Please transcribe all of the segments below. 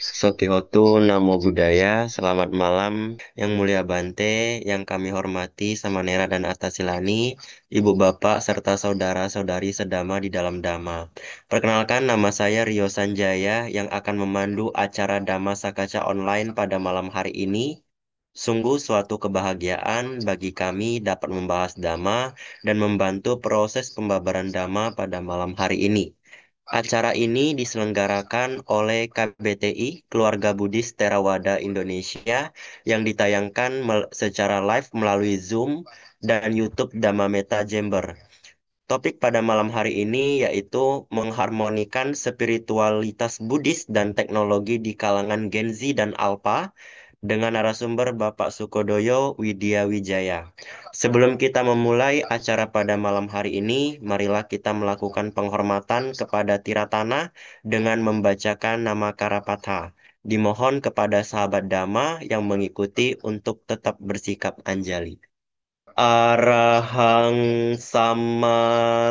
Sotihotu Namo Buddhaya, selamat malam Yang Mulia Bante, yang kami hormati Samanera dan Attasilani, Ibu Bapak serta saudara-saudari sedama di dalam Dhamma. Perkenalkan nama saya Rio Sanjaya yang akan memandu acara Dhamma Sakaca online pada malam hari ini. Sungguh suatu kebahagiaan bagi kami dapat membahas Dhamma dan membantu proses pembabaran Dhamma pada malam hari ini. Acara ini diselenggarakan oleh KBTI, Keluarga Buddhis Theravada Indonesia, yang ditayangkan secara live melalui Zoom dan YouTube Dhamma Metta Jember. Topik pada malam hari ini yaitu mengharmonikan spiritualitas Buddhis dan teknologi di kalangan Gen Z dan Alpha dengan narasumber Bapak Sukodoyo Widya Wijaya. Sebelum kita memulai acara pada malam hari ini, marilah kita melakukan penghormatan kepada Tiratana dengan membacakan nama Karapatha. Dimohon kepada sahabat Dhamma yang mengikuti untuk tetap bersikap anjali. Arahang sama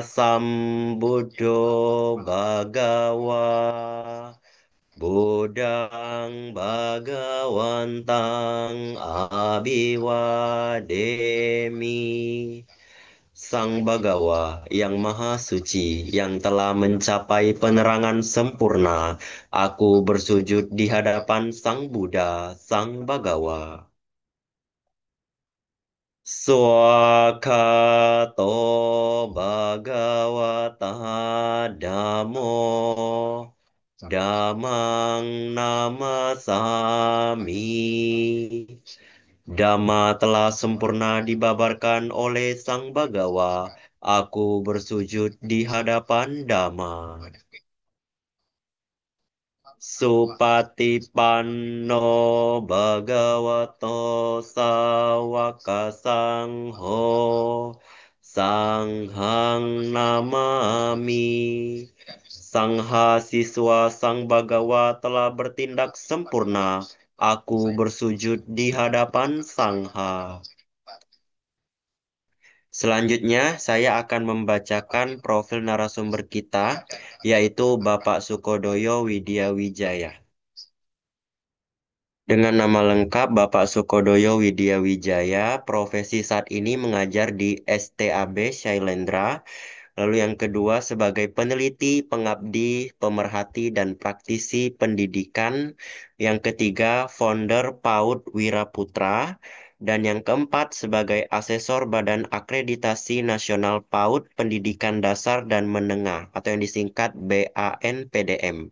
sambuddho bhagawa Bodang Bhagawantang Abiwademi. Sang Bagawa yang Maha Suci yang telah mencapai penerangan sempurna, aku bersujud di hadapan Sang Buddha, Sang Bagawa. Swakato Bhagavata Dhammo Damang Namasami. Dhamma telah sempurna dibabarkan oleh Sang Bagawa. Aku bersujud di hadapan Dhamma. Supatipanno Bhagavato Sawaka Sangho Sanghang Namami. Sangha siswa Sang Bagawa telah bertindak sempurna. Aku bersujud di hadapan Sangha. Selanjutnya, saya akan membacakan profil narasumber kita, yaitu Bapak Sukodoyo Widya Wijaya. Dengan nama lengkap Bapak Sukodoyo Widya Wijaya, profesi saat ini mengajar di STAB Shailendra. Lalu yang kedua sebagai peneliti, pengabdi, pemerhati, dan praktisi pendidikan. Yang ketiga founder PAUD Wiraputra. Dan yang keempat sebagai asesor Badan Akreditasi Nasional PAUD Pendidikan Dasar dan Menengah atau yang disingkat BANPDM.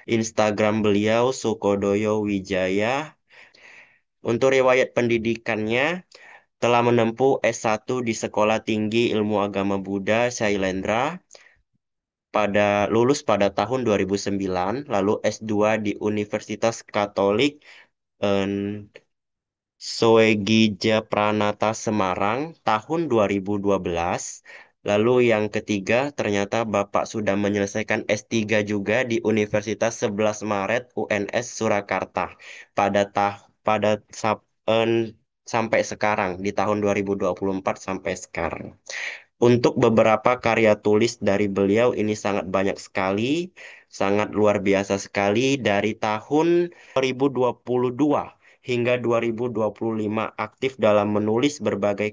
Instagram beliau Sukodoyo Wijaya. Untuk riwayat pendidikannya, telah menempuh S1 di Sekolah Tinggi Ilmu Agama Buddha Shailendra lulus pada tahun 2009, lalu S2 di Universitas Katolik eh, Soegija Pranata Semarang tahun 2012. Lalu yang ketiga, ternyata Bapak sudah menyelesaikan S3 juga di Universitas 11 Maret UNS Surakarta pada tah pada sap- en, sampai sekarang di tahun 2024 sampai sekarang. Untuk beberapa karya tulis dari beliau ini sangat banyak sekali, sangat luar biasa sekali dari tahun 2022 hingga 2025 aktif dalam menulis berbagai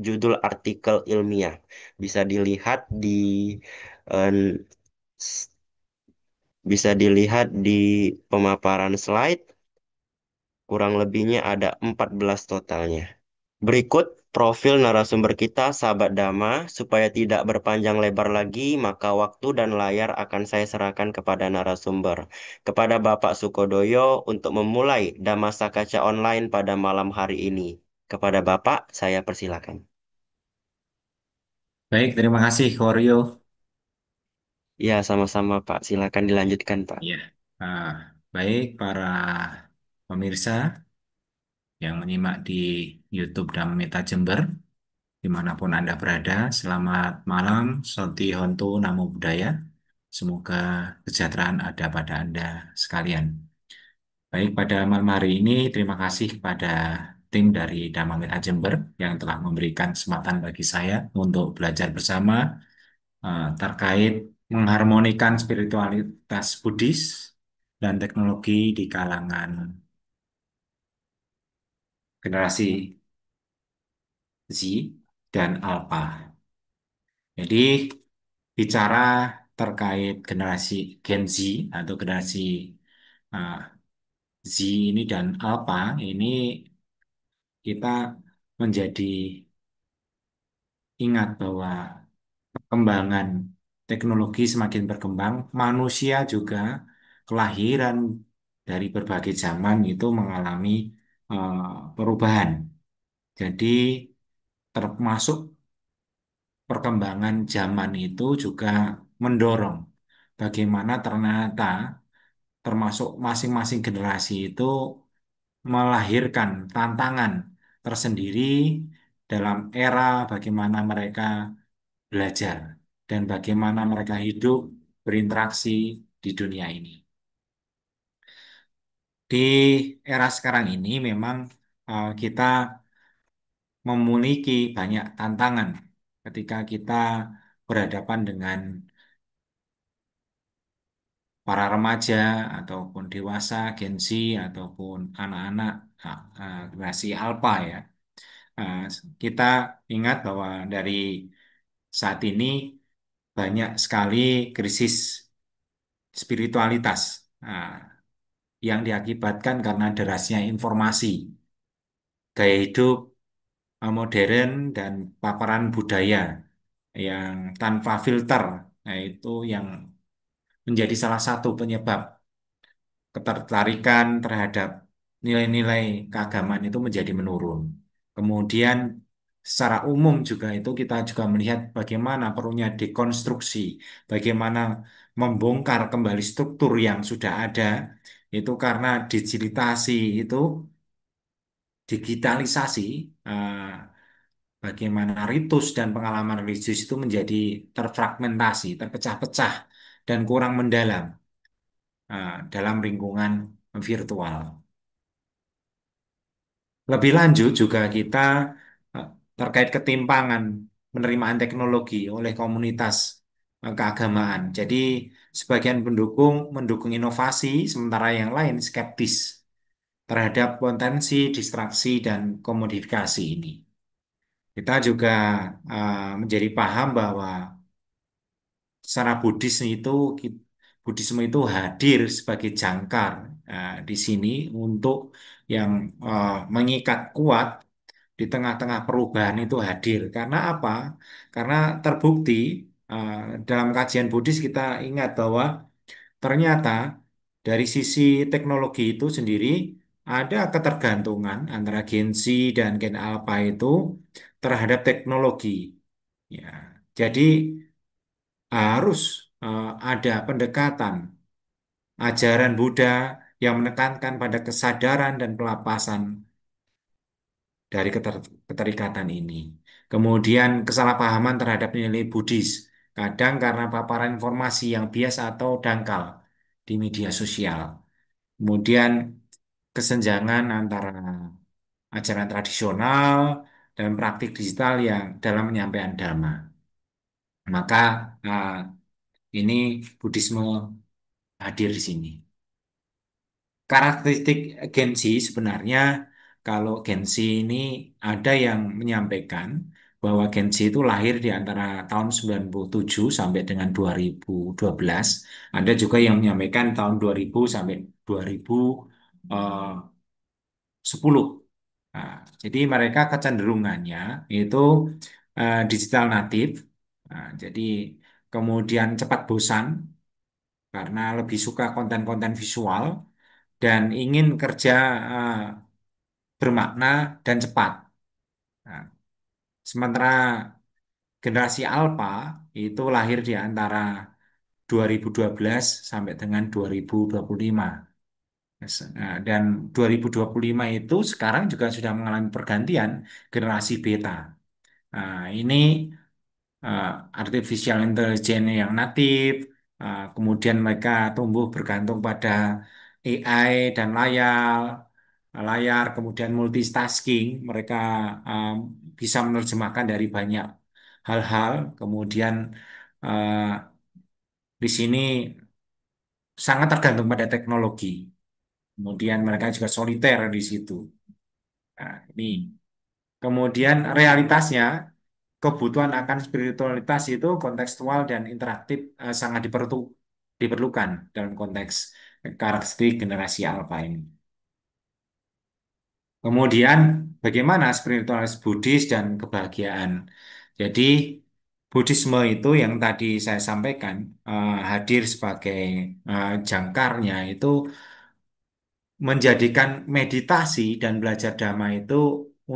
judul artikel ilmiah. Bisa dilihat di eh, s- bisa dilihat di pemaparan slide, kurang lebihnya ada 14 totalnya. Berikut profil narasumber kita, sahabat Dhamma. Supaya tidak berpanjang lebar lagi, maka waktu dan layar akan saya serahkan kepada narasumber. Kepada Bapak Sukodoyo untuk memulai Dhamma Sakaca online pada malam hari ini. Kepada Bapak, saya persilakan. Baik, terima kasih Koryo. Ya, sama-sama Pak. Silakan dilanjutkan, Pak. Ya, baik para pemirsa yang menyimak di YouTube dan Meta Jember, dimanapun Anda berada, selamat malam, Sonti Hontu Namo Buddhaya. Semoga kesejahteraan ada pada Anda sekalian. Baik, pada malam hari ini, terima kasih kepada tim dari Dhamma Meta Jember yang telah memberikan kesempatan bagi saya untuk belajar bersama terkait mengharmonikan spiritualitas Buddhis dan teknologi di kalangan generasi Z dan Alpha. Jadi bicara terkait generasi Gen Z atau generasi uh, Z ini dan Alpha ini kita menjadi ingat bahwa perkembangan teknologi semakin berkembang, manusia juga kelahiran dari berbagai zaman itu mengalami perubahan. Jadi termasuk perkembangan zaman itu juga mendorong bagaimana ternyata termasuk masing-masing generasi itu melahirkan tantangan tersendiri dalam era bagaimana mereka belajar dan bagaimana mereka hidup berinteraksi di dunia ini. Di era sekarang ini memang kita memiliki banyak tantangan ketika kita berhadapan dengan para remaja ataupun dewasa, Gen Z ataupun anak-anak generasi Alpha ya. Ah, kita ingat bahwa dari saat ini banyak sekali krisis spiritualitas yang diakibatkan karena derasnya informasi, gaya hidup modern dan paparan budaya yang tanpa filter. Nah, itu yang menjadi salah satu penyebab ketertarikan terhadap nilai-nilai keagamaan itu menjadi menurun. Kemudian secara umum juga itu kita juga melihat bagaimana perlunya dekonstruksi, bagaimana membongkar kembali struktur yang sudah ada, itu karena digitalisasi, eh, bagaimana ritus dan pengalaman religius itu menjadi terfragmentasi, terpecah-pecah, dan kurang mendalam dalam lingkungan virtual. Lebih lanjut juga kita eh, terkait ketimpangan penerimaan teknologi oleh komunitas keagamaan. Jadi sebagian pendukung mendukung inovasi, sementara yang lain skeptis terhadap potensi distraksi dan komodifikasi ini. Kita juga menjadi paham bahwa secara Buddhisme itu hadir sebagai jangkar di sini untuk yang mengikat kuat di tengah-tengah perubahan itu hadir. Karena apa? Karena terbukti eh, dalam kajian Buddhis kita ingat bahwa ternyata dari sisi teknologi itu sendiri ada ketergantungan antara Gen Z dan Gen Alpha itu terhadap teknologi. Ya, jadi harus ada pendekatan ajaran Buddha yang menekankan pada kesadaran dan pelapasan dari keterikatan ini. Kemudian kesalahpahaman terhadap nilai Buddhis, kadang karena paparan informasi yang bias atau dangkal di media sosial. Kemudian kesenjangan antara ajaran tradisional dan praktik digital yang dalam penyampaian dhamma. Maka ini Buddhisme hadir di sini. Karakteristik Gen Z sebenarnya kalau Gen Z ini ada yang menyampaikan bahwa Gen Z itu lahir di antara tahun 97 sampai dengan 2012. Ada juga yang menyampaikan tahun 2000 sampai 2010. Nah, jadi mereka kecenderungannya itu digital native. Nah, jadi kemudian cepat bosan karena lebih suka konten-konten visual dan ingin kerja eh, bermakna dan cepat. Nah, sementara generasi Alpha itu lahir di antara 2012 sampai dengan 2025. Dan 2025 itu sekarang juga sudah mengalami pergantian generasi Beta. Nah, ini eh, artificial intelligence yang natif, kemudian mereka tumbuh bergantung pada AI dan layar, kemudian multitasking, mereka eh, bisa menerjemahkan dari banyak hal-hal, kemudian eh, di sini sangat tergantung pada teknologi. Kemudian mereka juga soliter di situ. Nah, ini kemudian realitasnya kebutuhan akan spiritualitas itu kontekstual dan interaktif sangat diperlukan dalam konteks karakteristik generasi alfa ini. Kemudian bagaimana spiritualis Buddhis dan kebahagiaan. Jadi Buddhisme itu yang tadi saya sampaikan hadir sebagai jangkarnya itu menjadikan meditasi dan belajar dhamma itu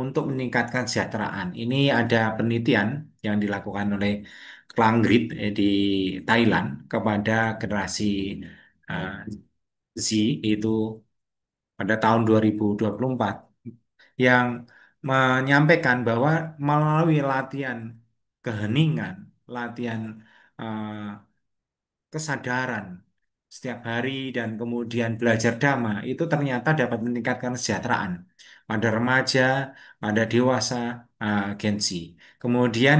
untuk meningkatkan kesejahteraan. Ini ada penelitian yang dilakukan oleh Klangrit di Thailand kepada generasi eh, Z itu pada tahun 2024 yang menyampaikan bahwa melalui latihan keheningan, latihan eh, kesadaran setiap hari dan kemudian belajar dhamma itu ternyata dapat meningkatkan kesejahteraan pada remaja, pada dewasa, Gen Z. Kemudian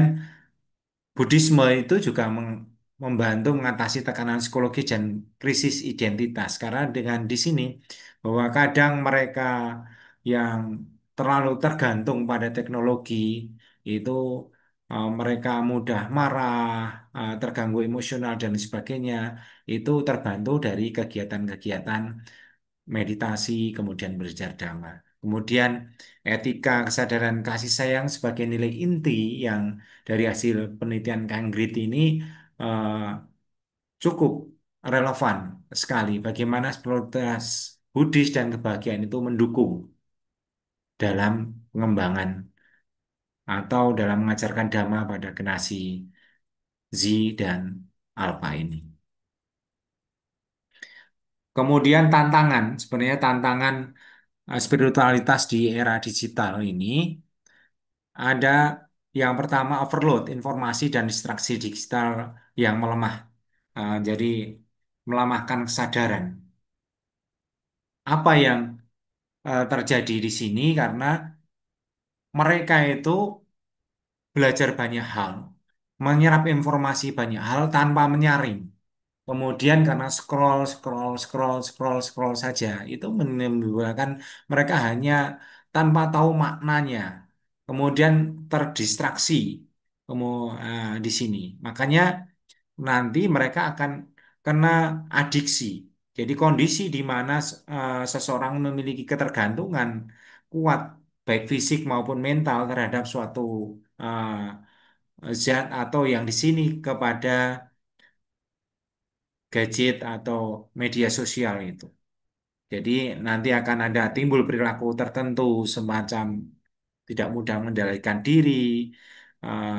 Buddhisme itu juga membantu mengatasi tekanan psikologis dan krisis identitas karena dengan di sini bahwa kadang mereka yang terlalu tergantung pada teknologi itu mereka mudah marah, terganggu emosional dan sebagainya itu terbantu dari kegiatan-kegiatan meditasi kemudian belajar dhamma. Kemudian etika, kesadaran kasih sayang sebagai nilai inti yang dari hasil penelitian Kanggrit ini eh, cukup relevan sekali bagaimana spiritualitas Buddhis dan kebahagiaan itu mendukung dalam pengembangan atau dalam mengajarkan dhamma pada generasi Z dan Alpha ini. Kemudian tantangan, sebenarnya tantangan spiritualitas di era digital ini ada yang pertama overload informasi dan distraksi digital yang melemah. Jadi melemahkan kesadaran. Apa yang terjadi di sini karena mereka itu belajar banyak hal, menyerap informasi banyak hal tanpa menyaring. Kemudian karena scroll, scroll, scroll, scroll, scroll saja, itu menimbulkan mereka hanya tanpa tahu maknanya. Kemudian terdistraksi di sini. Makanya nanti mereka akan kena adiksi. Jadi kondisi di mana seseorang memiliki ketergantungan kuat, baik fisik maupun mental terhadap suatu zat atau yang di sini kepada gadget atau media sosial itu. Jadi nanti akan ada timbul perilaku tertentu semacam tidak mudah mengendalikan diri, eh,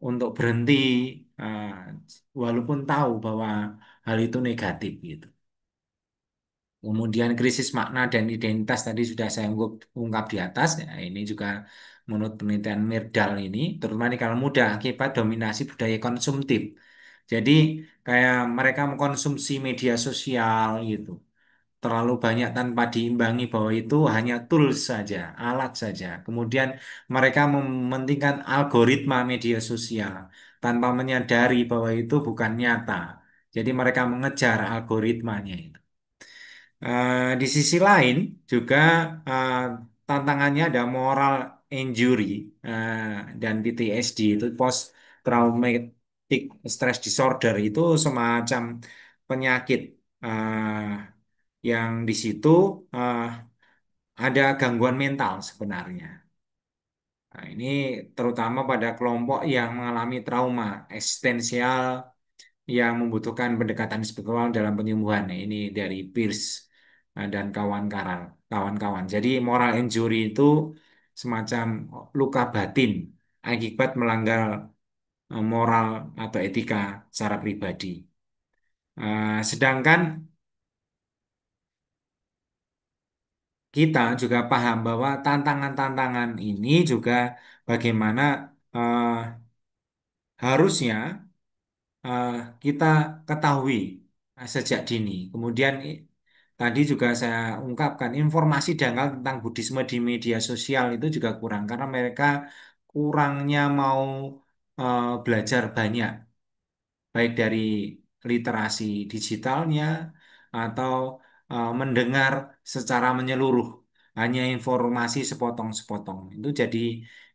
untuk berhenti, eh, walaupun tahu bahwa hal itu negatif gitu. Kemudian krisis makna dan identitas tadi sudah saya ungkap di atas. Ya, ini juga menurut penelitian Mirdal ini, terutama di kalangan muda akibat dominasi budaya konsumtif. Jadi kayak mereka mengkonsumsi media sosial gitu terlalu banyak tanpa diimbangi bahwa itu hanya tools saja, alat saja. Kemudian mereka mementingkan algoritma media sosial tanpa menyadari bahwa itu bukan nyata. Jadi mereka mengejar algoritmanya itu. Di sisi lain juga eh, tantangannya ada moral injury eh, dan PTSD itu post traumatic stress disorder itu semacam penyakit yang di situ eh, ada gangguan mental sebenarnya. Nah, ini terutama pada kelompok yang mengalami trauma eksistensial yang membutuhkan pendekatan spiritual dalam penyembuhan. Nah, ini dari Pierce dan kawan-kawan. Jadi moral injury itu semacam luka batin akibat melanggar moral atau etika secara pribadi. Sedangkan kita juga paham bahwa tantangan-tantangan ini juga bagaimana eh, harusnya eh, kita ketahui sejak dini. Kemudian tadi juga saya ungkapkan informasi dangkal tentang Buddhisme di media sosial itu juga kurang karena mereka kurangnya mau belajar banyak, baik dari literasi digitalnya atau mendengar secara menyeluruh, hanya informasi sepotong-sepotong. Itu jadi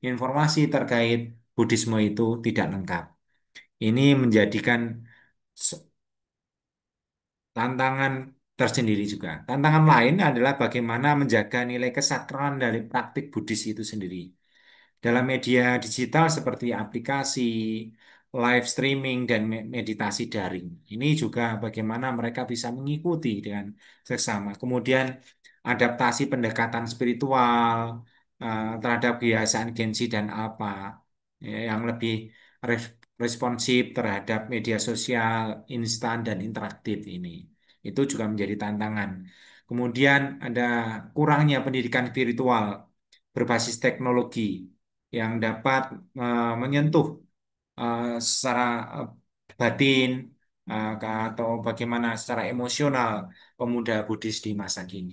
informasi terkait Buddhisme itu tidak lengkap. Ini menjadikan s- tantangan tersendiri juga. Tantangan lain adalah bagaimana menjaga nilai kesakralan dari praktik Buddhis itu sendiri. Dalam media digital seperti aplikasi, live streaming, dan meditasi daring. Ini juga bagaimana mereka bisa mengikuti dengan seksama. Kemudian adaptasi pendekatan spiritual terhadap kebiasaan Gensi dan apa yang lebih responsif terhadap media sosial, instan, dan interaktif ini. Itu juga menjadi tantangan. Kemudian ada kurangnya pendidikan spiritual berbasis teknologi yang dapat menyentuh secara eh, batin atau bagaimana secara emosional pemuda Buddhis di masa kini.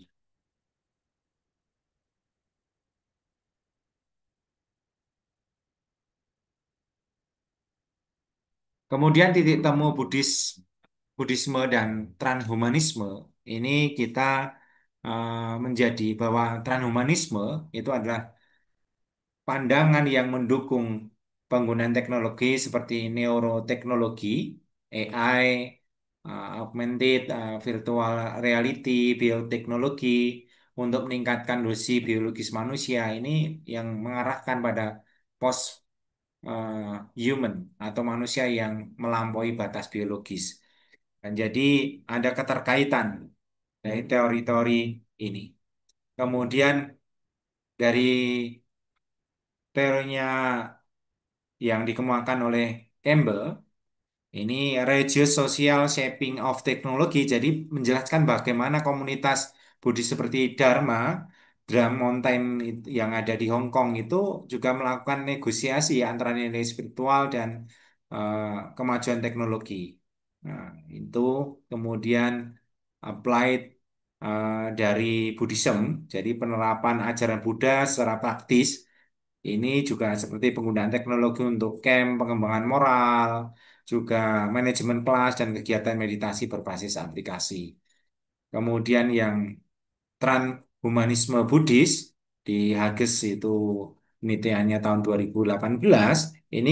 Kemudian titik temu Buddhisme dan transhumanisme ini kita menjadi bahwa transhumanisme itu adalah pandangan yang mendukung penggunaan teknologi seperti neuroteknologi, AI, augmented, virtual reality, bioteknologi untuk meningkatkan dosis biologis manusia ini yang mengarahkan pada post human atau manusia yang melampaui batas biologis. Dan jadi ada keterkaitan dari teori-teori ini. Kemudian dari teorinya yang dikemukakan oleh Campbell, ini Religious Social Shaping of Technology, jadi menjelaskan bagaimana komunitas Buddhis seperti Drum Mountain yang ada di Hong Kong itu juga melakukan negosiasi antara nilai spiritual dan eh, kemajuan teknologi. Nah, itu kemudian applied dari Buddhism, jadi penerapan ajaran Buddha secara praktis ini juga seperti penggunaan teknologi untuk camp, pengembangan moral, juga manajemen kelas dan kegiatan meditasi berbasis aplikasi. Kemudian yang transhumanisme Buddhis di Hages itu penelitiannya tahun 2018 ini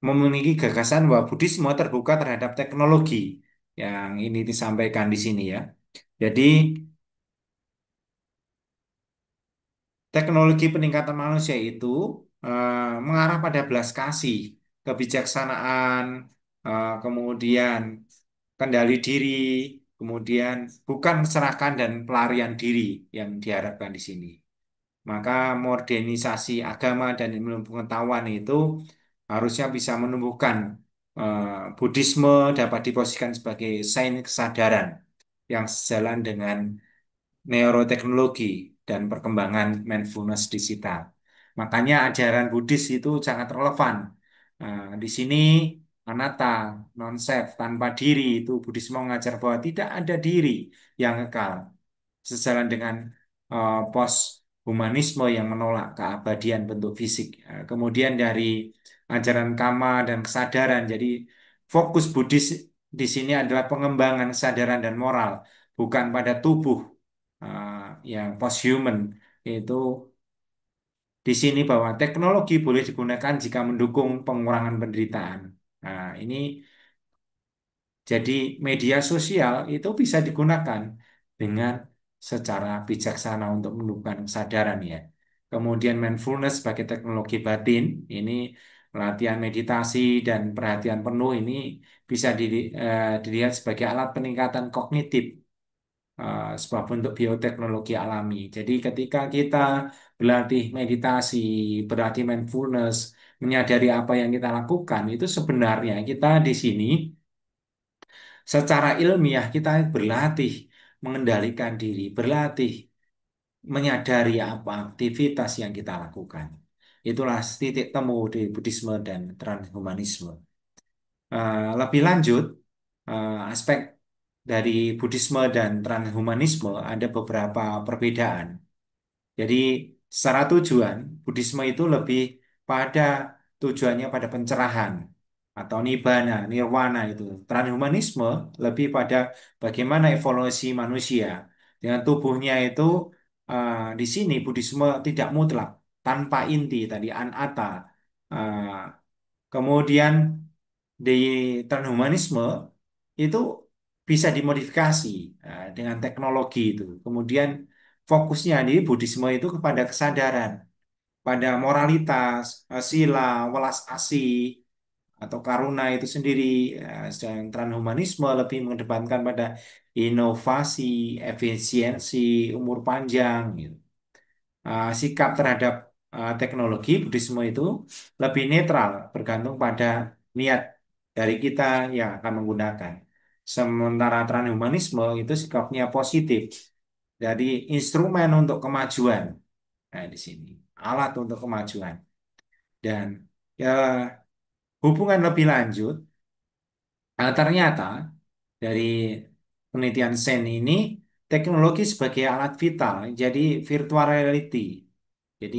memiliki gagasan bahwa Buddhisme terbuka terhadap teknologi yang ini disampaikan di sini ya. Jadi teknologi peningkatan manusia itu mengarah pada belas kasih, kebijaksanaan, kemudian kendali diri, kemudian bukan keserakahan dan pelarian diri yang diharapkan di sini. Maka modernisasi agama dan ilmu pengetahuan itu harusnya bisa menumbuhkan Buddhisme dapat diposisikan sebagai sains kesadaran yang sejalan dengan neuroteknologi dan perkembangan mindfulness digital. Makanya ajaran Buddhis itu sangat relevan. Di sini anatta, non-self, tanpa diri itu Buddhisme mengajar bahwa tidak ada diri yang kekal. Sejalan dengan pos humanisme yang menolak keabadian bentuk fisik. Kemudian dari ajaran Kama dan kesadaran. Jadi fokus Buddhis di sini adalah pengembangan kesadaran dan moral, bukan pada tubuh uh, yang posthuman itu di sini bahwa teknologi boleh digunakan jika mendukung pengurangan penderitaan. Nah, ini jadi media sosial itu bisa digunakan dengan secara bijaksana untuk menumbuhkan kesadaran ya. Kemudian mindfulness sebagai teknologi batin, ini latihan meditasi dan perhatian penuh ini bisa dilihat sebagai alat peningkatan kognitif, sebuah bentuk bioteknologi alami. Jadi ketika kita berlatih meditasi, berlatih mindfulness, menyadari apa yang kita lakukan, itu sebenarnya kita di sini secara ilmiah kita berlatih mengendalikan diri, berlatih menyadari apa aktivitas yang kita lakukan. Itulah titik temu di Buddhisme dan transhumanisme. Lebih lanjut, aspek dari Buddhisme dan transhumanisme ada beberapa perbedaan. Jadi secara tujuan, Buddhisme itu lebih pada tujuannya pada pencerahan atau nibbana, nirwana itu. Transhumanisme lebih pada bagaimana evolusi manusia dengan tubuhnya itu di sini Buddhisme tidak mutlak, tanpa inti tadi anatta. Eh, Kemudian di transhumanisme itu bisa dimodifikasi dengan teknologi itu. Kemudian fokusnya di Buddhisme itu kepada kesadaran, pada moralitas, sila, welas asih, atau karuna itu sendiri. Sedangkan transhumanisme lebih mengedepankan pada inovasi, efisiensi, umur panjang, gitu. Sikap terhadap teknologi Buddhisme itu lebih netral, bergantung pada niat dari kita yang akan menggunakan. Sementara transhumanisme itu sikapnya positif, jadi instrumen untuk kemajuan. Nah, di sini alat untuk kemajuan dan ya, hubungan lebih lanjut. Ternyata dari penelitian Sen ini teknologi sebagai alat vital, jadi virtual reality. Jadi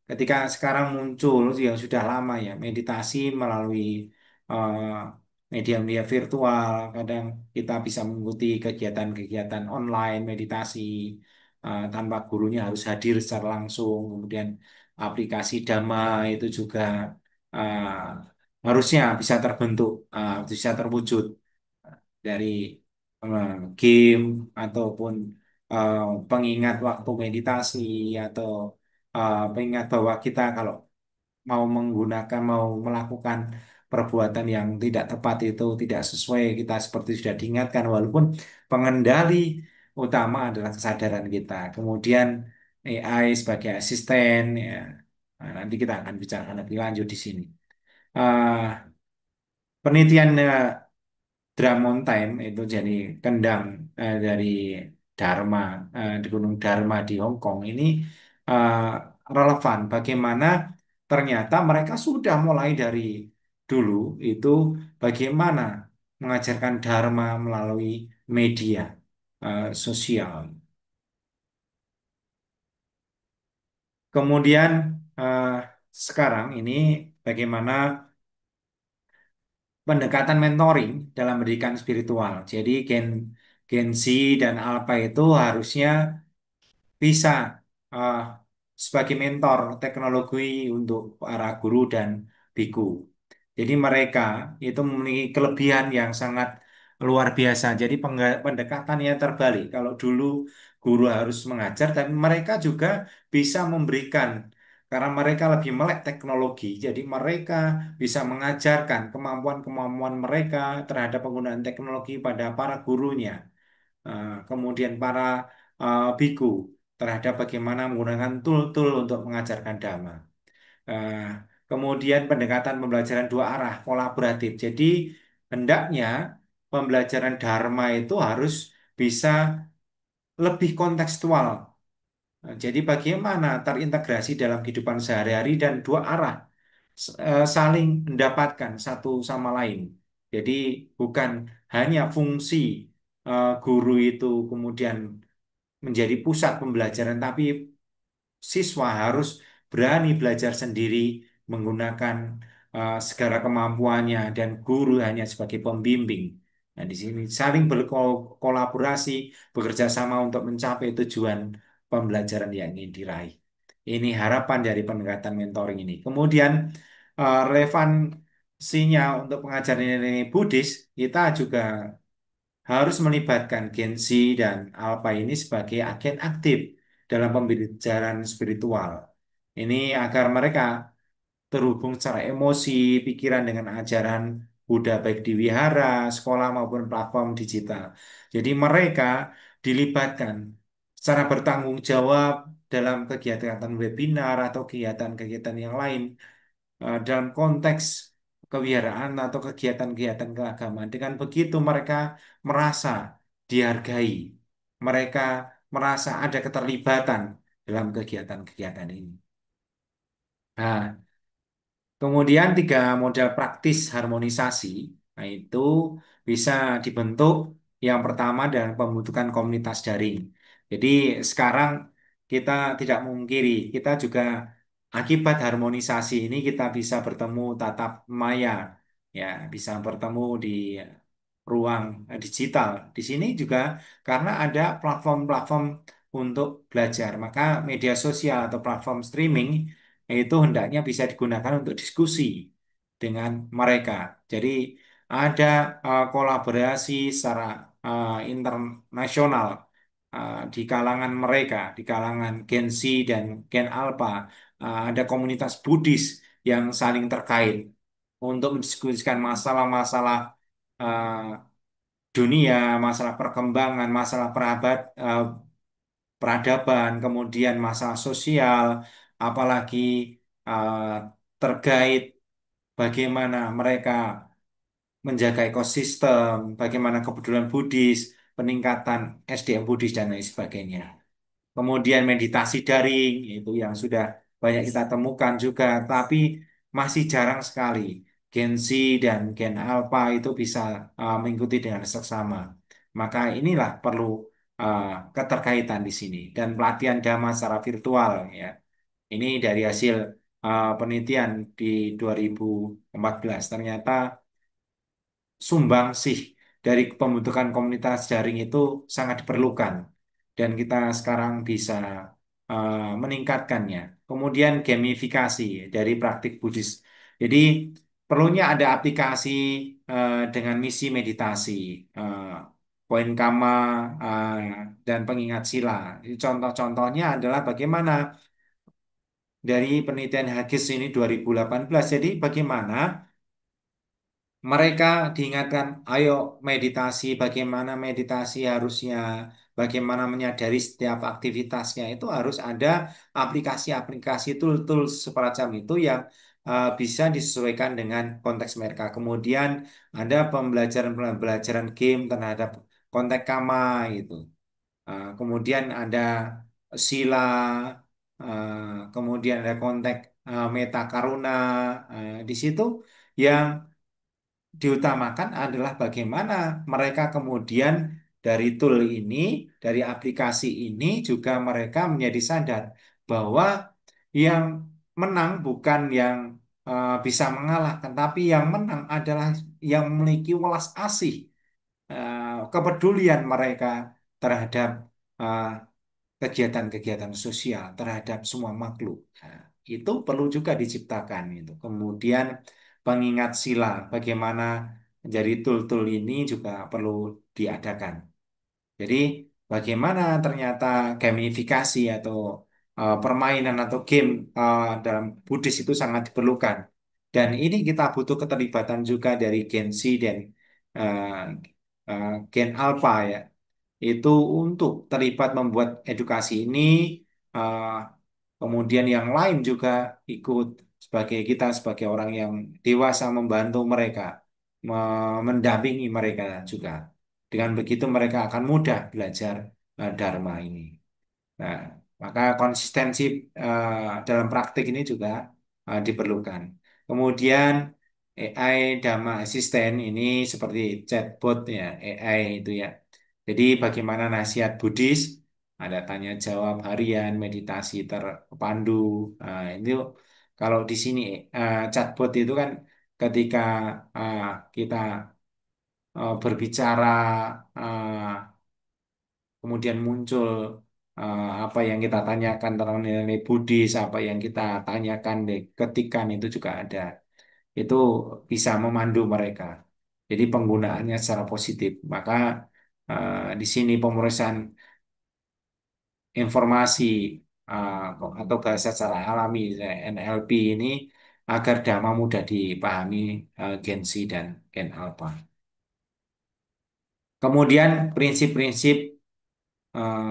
ketika sekarang muncul yang sudah lama ya meditasi melalui eh, media-media virtual, kadang kita bisa mengikuti kegiatan-kegiatan online meditasi tanpa gurunya harus hadir secara langsung. Kemudian aplikasi Dhamma itu juga eh, harusnya bisa terbentuk, bisa terwujud dari game ataupun eh, pengingat waktu meditasi atau pengingat bahwa kita kalau mau melakukan perbuatan yang tidak tepat itu tidak sesuai kita seperti sudah diingatkan walaupun pengendali utama adalah kesadaran kita. Kemudian AI sebagai asisten ya. Nah, nanti kita akan bicarakan lebih lanjut di sini. Eh, Penelitian Dramontain itu jadi kendang dari Dharma di Gunung Dharma di Hong Kong ini eh, relevan bagaimana ternyata mereka sudah mulai dari dulu itu bagaimana mengajarkan Dharma melalui media sosial. Kemudian eh, sekarang ini bagaimana pendekatan mentoring dalam pendidikan spiritual. Jadi Gen Z dan Alpha itu harusnya bisa eh, sebagai mentor teknologi untuk para guru dan biku. Jadi mereka itu memiliki kelebihan yang sangat luar biasa. Jadi pendekatannya terbalik. Kalau dulu guru harus mengajar, dan mereka juga bisa memberikan karena mereka lebih melek teknologi. Jadi mereka bisa mengajarkan kemampuan-kemampuan mereka terhadap penggunaan teknologi pada para gurunya. Kemudian para biku terhadap bagaimana menggunakan tool-tool untuk mengajarkan dhamma. Eh, Kemudian pendekatan pembelajaran dua arah, kolaboratif. Jadi hendaknya pembelajaran dharma itu harus bisa lebih kontekstual. Jadi bagaimana terintegrasi dalam kehidupan sehari-hari dan dua arah saling mendapatkan satu sama lain. Jadi bukan hanya fungsi guru itu kemudian menjadi pusat pembelajaran, tapi siswa harus berani belajar sendiri menggunakan segala kemampuannya dan guru hanya sebagai pembimbing. Nah, di sini saling berkolaborasi, bekerja sama untuk mencapai tujuan pembelajaran yang ingin diraih. Ini harapan dari pendekatan mentoring ini. Kemudian relevansinya untuk pengajaran ini Buddhis, kita juga harus melibatkan Gen Z dan Alpha ini sebagai agen aktif dalam pembelajaran spiritual. Ini agar mereka terhubung secara emosi, pikiran dengan ajaran Buddha baik di wihara, sekolah maupun platform digital. Jadi mereka dilibatkan secara bertanggung jawab dalam kegiatan webinar atau kegiatan-kegiatan yang lain dalam konteks kewiharaan atau kegiatan-kegiatan keagamaan. Dengan begitu mereka merasa dihargai, mereka merasa ada keterlibatan dalam kegiatan-kegiatan ini. Nah, kemudian tiga model praktis harmonisasi, nah itu bisa dibentuk yang pertama dengan pembentukan komunitas daring. Jadi sekarang kita tidak memungkiri, kita juga akibat harmonisasi ini kita bisa bertemu tatap maya ya bisa bertemu di ruang digital. Di sini juga karena ada platform-platform untuk belajar, maka media sosial atau platform streaming itu hendaknya bisa digunakan untuk diskusi dengan mereka. Jadi ada kolaborasi secara internasional di kalangan mereka, di kalangan Gen Z dan Gen Alpha. Ada komunitas Buddhis yang saling terkait untuk mendiskusikan masalah-masalah dunia, masalah perkembangan, masalah peradaban, kemudian masalah sosial, apalagi eh, terkait bagaimana mereka menjaga ekosistem, bagaimana kepedulian Buddhis, peningkatan SDM Buddhis dan lain sebagainya. Kemudian meditasi daring itu yang sudah banyak kita temukan juga, tapi masih jarang sekali Gen Z dan Gen Alpha itu bisa mengikuti dengan seksama. Maka inilah perlu uh, keterkaitan di sini dan pelatihan Dhamma secara virtual ya. Ini dari hasil penelitian di 2014 ternyata sumbangsih dari pembentukan komunitas daring itu sangat diperlukan dan kita sekarang bisa meningkatkannya. Kemudian gamifikasi dari praktik Buddhis. Jadi perlunya ada aplikasi dengan misi meditasi, eh, poin kama eh, dan pengingat sila. Contoh-contohnya adalah bagaimana dari penelitian Haggis ini 2018. Jadi bagaimana mereka diingatkan, ayo meditasi, bagaimana meditasi harusnya, bagaimana menyadari setiap aktivitasnya itu harus ada aplikasi-aplikasi tool-tools semacam itu yang bisa disesuaikan dengan konteks mereka. Kemudian ada pembelajaran-pembelajaran game terhadap konteks kama itu. Kemudian ada sila, kemudian ada konteks meta karuna di situ yang diutamakan adalah bagaimana mereka kemudian dari tool ini, dari aplikasi ini juga mereka menjadi sadar bahwa yang menang bukan yang bisa mengalahkan, tapi yang menang adalah yang memiliki welas asih, kepedulian mereka terhadap eh, kegiatan-kegiatan sosial terhadap semua makhluk. Nah, itu perlu juga diciptakan itu. Kemudian pengingat sila, bagaimana menjadi tool-tool ini juga perlu diadakan. Jadi bagaimana ternyata gamifikasi atau permainan atau game dalam Buddhis itu sangat diperlukan. Dan ini kita butuh keterlibatan juga dari Gen Z dan eh, Gen Alpha ya itu untuk terlibat membuat edukasi ini, eh, kemudian yang lain juga ikut sebagai kita sebagai orang yang dewasa membantu mereka, mendampingi mereka juga. Dengan begitu mereka akan mudah belajar Dharma ini. Nah, maka konsistensi dalam praktik ini juga diperlukan. Kemudian AI Dhamma Assistant ini seperti chatbot ya, AI itu ya. Jadi bagaimana nasihat Buddhis, ada tanya jawab harian, meditasi terpandu. Nah, itu kalau di sini chatbot itu kan ketika uh, kita berbicara kemudian muncul apa yang kita tanyakan tentang nilai Buddhis, apa yang kita tanyakan ketikan itu juga ada. Itu bisa memandu mereka. Jadi penggunaannya secara positif. Maka di sini pemeriksaan informasi atau bahasa secara alami NLP ini agar Dhamma mudah dipahami Gen Z dan Gen Alpha. Kemudian prinsip-prinsip eh,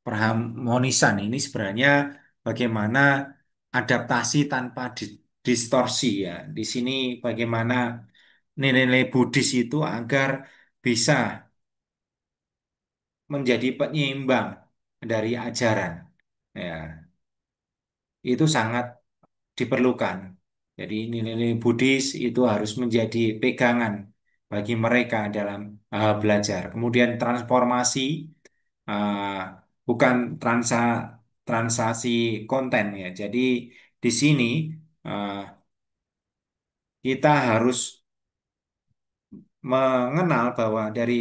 perharmonisan ini sebenarnya bagaimana adaptasi tanpa distorsi ya. Di sini bagaimana nilai-nilai Buddhis itu agar bisa menjadi penyeimbang dari ajaran. Ya, itu sangat diperlukan. Jadi nilai-nilai Buddhis itu harus menjadi pegangan bagi mereka dalam belajar. Kemudian transformasi uh, bukan transaksi konten ya. Jadi di sini uh, kita harus mengenal bahwa dari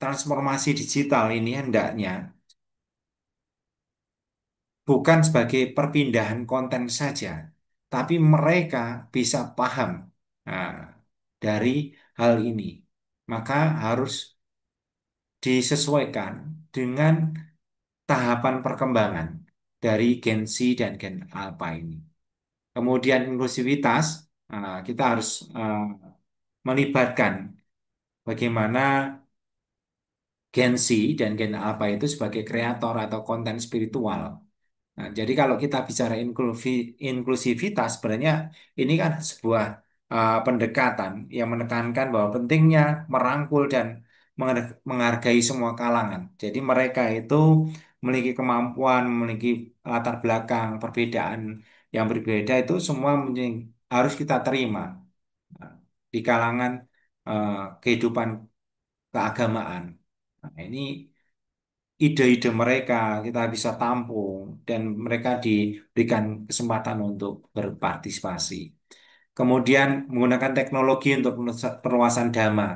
transformasi digital ini hendaknya bukan sebagai perpindahan konten saja, tapi mereka bisa paham nah, dari hal ini. Maka harus disesuaikan dengan tahapan perkembangan dari Gen Z dan Gen Alpha ini. Kemudian inklusivitas, kita harus melibatkan bagaimana Gen Z dan Gen Alpha itu sebagai kreator atau konten spiritual. Nah, jadi kalau kita bicara inklusivitas, sebenarnya ini kan sebuah pendekatan yang menekankan bahwa pentingnya merangkul dan menghargai semua kalangan. Jadi mereka itu memiliki kemampuan, memiliki latar belakang, perbedaan yang berbeda itu semua harus kita terima nah, di kalangan kehidupan keagamaan. Nah, ini ide-ide mereka kita bisa tampung dan mereka diberikan kesempatan untuk berpartisipasi. Kemudian menggunakan teknologi untuk perluasan dhamma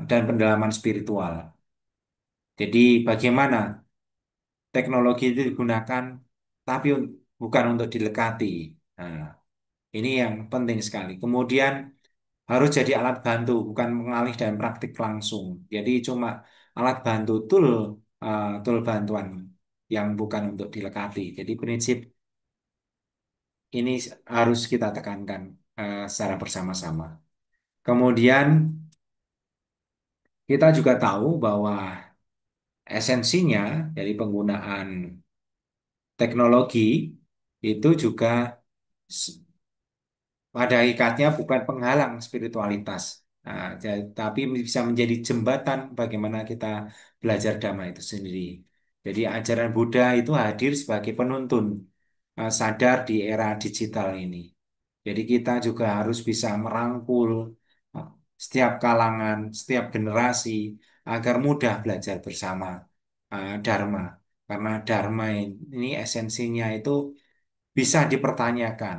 dan pendalaman spiritual. Jadi bagaimana teknologi itu digunakan tapi bukan untuk dilekati. Nah, ini yang penting sekali. Kemudian harus jadi alat bantu, bukan mengalih dan praktik langsung. Jadi cuma alat bantu tool bantuan yang bukan untuk dilekati. Jadi prinsip ini harus kita tekankan secara bersama-sama. Kemudian kita juga tahu bahwa esensinya dari penggunaan teknologi itu juga pada hakikatnya bukan penghalang spiritualitas, tapi bisa menjadi jembatan bagaimana kita belajar dhamma itu sendiri. Jadi ajaran Buddha itu hadir sebagai penuntun sadar di era digital ini. Jadi kita juga harus bisa merangkul uh, setiap kalangan, setiap generasi agar mudah belajar bersama Dharma. Karena Dharma ini esensinya itu bisa dipertanyakan,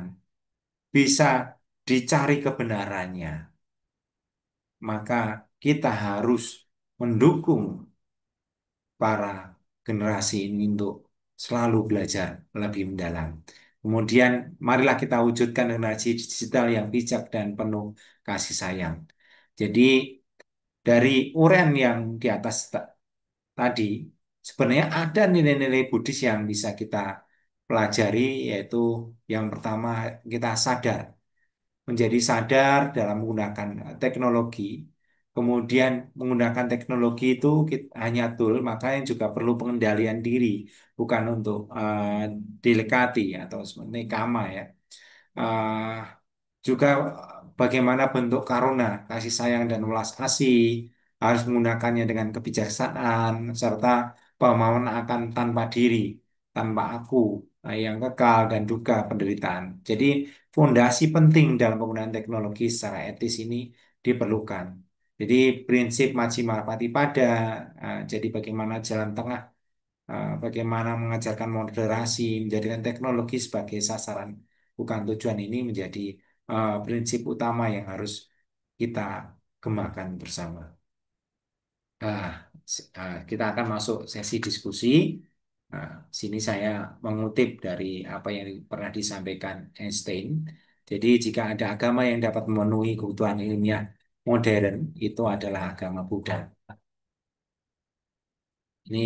bisa dicari kebenarannya, maka kita harus mendukung para generasi ini untuk selalu belajar lebih mendalam. Kemudian, marilah kita wujudkan generasi digital yang bijak dan penuh kasih sayang. Jadi, dari uraian yang di atas tadi, sebenarnya ada nilai-nilai Buddhis yang bisa kita pelajari, yaitu yang pertama, kita sadar menjadi sadar dalam menggunakan teknologi. Kemudian menggunakan teknologi itu hanya tool, makanya juga perlu pengendalian diri, bukan untuk dilekati atau nekama ya. Eh, juga bagaimana bentuk karuna, kasih sayang dan welas asih harus menggunakannya dengan kebijaksanaan serta pemahaman akan tanpa diri, tanpa aku, yang kekal dan duka penderitaan. Jadi fondasi penting dalam penggunaan teknologi secara etis ini diperlukan. Jadi prinsip Majjhima Patipada, jadi bagaimana jalan tengah, bagaimana mengajarkan moderasi, menjadikan teknologi sebagai sasaran bukan tujuan ini menjadi prinsip utama yang harus kita gemakan bersama. Nah, kita akan masuk sesi diskusi. Nah, sini saya mengutip dari apa yang pernah disampaikan Einstein. Jadi, jika ada agama yang dapat memenuhi kebutuhan ilmiah modern, itu adalah agama Buddha. Ini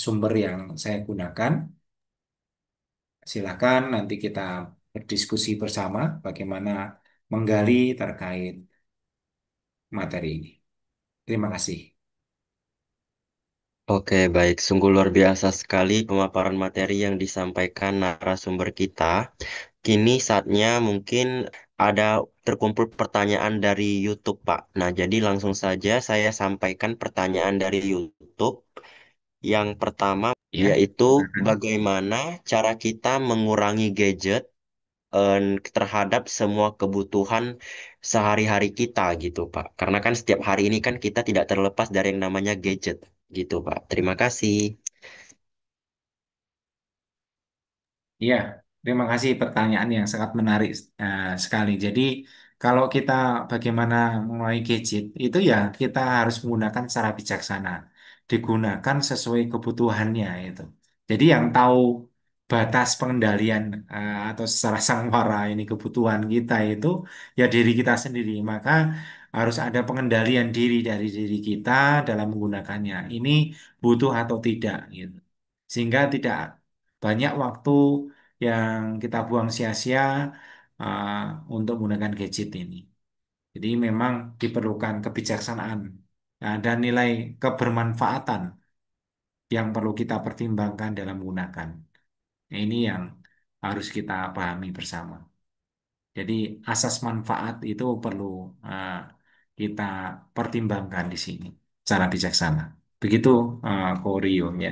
sumber yang saya gunakan. Silakan nanti kita berdiskusi bersama bagaimana menggali terkait materi ini. Terima kasih. Oke, baik. Sungguh luar biasa sekali pemaparan materi yang disampaikan narasumber kita. Kini saatnya mungkin ada terkumpul pertanyaan dari YouTube, Pak. Nah, jadi langsung saja saya sampaikan pertanyaan dari YouTube. Yang pertama Ya, yaitu silakan. bagaimana cara kita mengurangi gadget terhadap semua kebutuhan sehari-hari kita gitu, Pak. Karena kan setiap hari ini kan kita tidak terlepas dari yang namanya gadget gitu, Pak. Terima kasih. Ya, terima kasih pertanyaan yang sangat menarik sekali. Jadi, kalau kita bagaimana menguasai gadget itu ya kita harus menggunakan secara bijaksana, digunakan sesuai kebutuhannya itu. Jadi yang tahu batas pengendalian atau secara sangwara ini kebutuhan kita itu ya diri kita sendiri. Maka harus ada pengendalian diri dari diri kita dalam menggunakannya. Ini butuh atau tidak gitu. Sehingga tidak banyak waktu yang kita buang sia-sia uh, untuk menggunakan gadget ini. Jadi memang diperlukan kebijaksanaan dan nilai kebermanfaatan yang perlu kita pertimbangkan dalam menggunakan. Nah, ini yang harus kita pahami bersama. Jadi asas manfaat itu perlu uh, kita pertimbangkan di sini secara bijaksana. Begitu, Ko Rio, ya.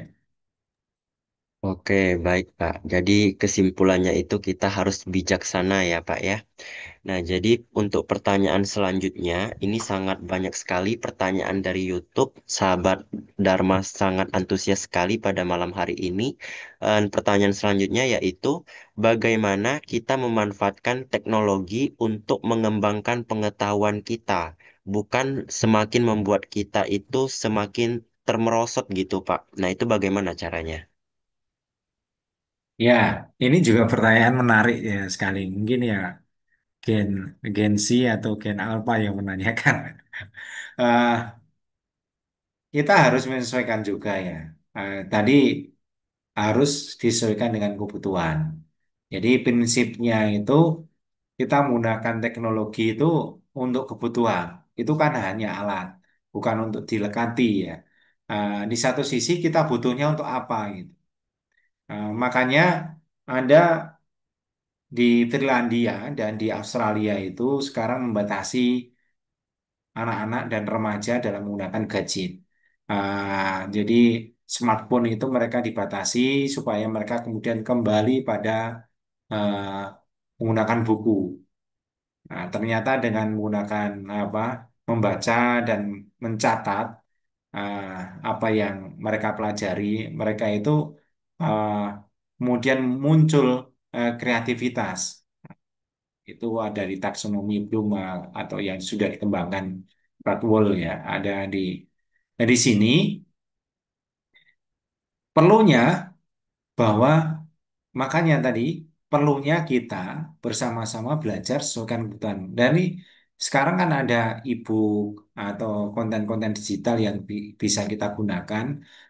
Oke, baik Pak. Jadi kesimpulannya itu kita harus bijaksana ya Pak ya. Nah, jadi untuk pertanyaan selanjutnya, ini sangat banyak sekali pertanyaan dari YouTube. Sahabat Dharma sangat antusias sekali pada malam hari ini. Pertanyaan selanjutnya yaitu, bagaimana kita memanfaatkan teknologi untuk mengembangkan pengetahuan kita, bukan semakin membuat kita itu semakin termerosot gitu, Pak. Nah, itu bagaimana caranya? Ya, ini juga pertanyaan menarik ya sekali. Mungkin ya Gen Gen Z atau Gen Alpha yang menanyakan. Eh, kita harus menyesuaikan juga ya. Tadi harus disesuaikan dengan kebutuhan. Jadi prinsipnya itu kita menggunakan teknologi itu untuk kebutuhan. Itu kan hanya alat, bukan untuk dilekati ya. Di satu sisi kita butuhnya untuk apa gitu. Makanya ada di Finlandia dan di Australia itu sekarang membatasi anak-anak dan remaja dalam menggunakan gadget. Jadi smartphone itu mereka dibatasi supaya mereka kemudian kembali pada ah, menggunakan buku. Nah, ternyata dengan menggunakan apa membaca dan mencatat ah, apa yang mereka pelajari, mereka itu ah, kemudian muncul kreativitas. Itu ada di taksonomi Bloom atau yang sudah dikembangkan Radwell ya ada di di sini perlunya bahwa makanya tadi perlunya kita bersama-sama belajar sesuaikan kebutuhan. Dan ini sekarang kan ada e-book atau konten-konten digital yang bisa kita gunakan,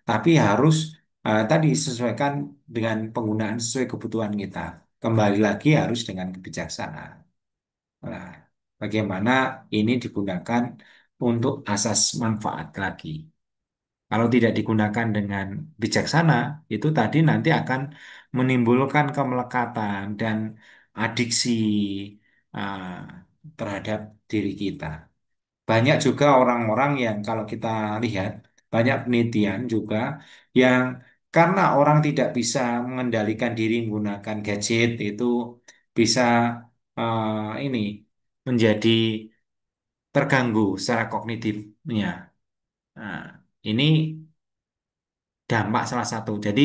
tapi harus tadi sesuaikan dengan penggunaan sesuai kebutuhan kita. Kembali lagi harus dengan kebijaksanaan. Nah, bagaimana ini digunakan untuk asas manfaat lagi. Kalau tidak digunakan dengan bijaksana, itu tadi nanti akan menimbulkan kemelekatan dan adiksi ah, terhadap diri kita. Banyak juga orang-orang yang kalau kita lihat, banyak penelitian juga yang karena orang tidak bisa mengendalikan diri menggunakan gadget itu bisa ini menjadi terganggu secara kognitifnya. Nah, ini dampak salah satu. Jadi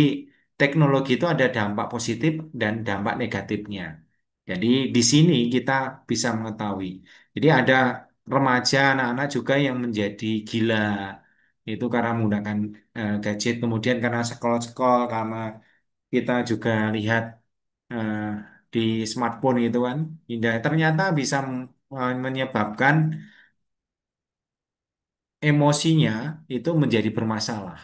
teknologi itu ada dampak positif dan dampak negatifnya. Jadi di sini kita bisa mengetahui. Jadi ada remaja, anak-anak juga yang menjadi gila itu karena menggunakan gadget. Kemudian karena scroll-scroll, karena kita juga lihat eh, di smartphone itu kan, indah. Ternyata bisa menyebabkan emosinya itu menjadi bermasalah.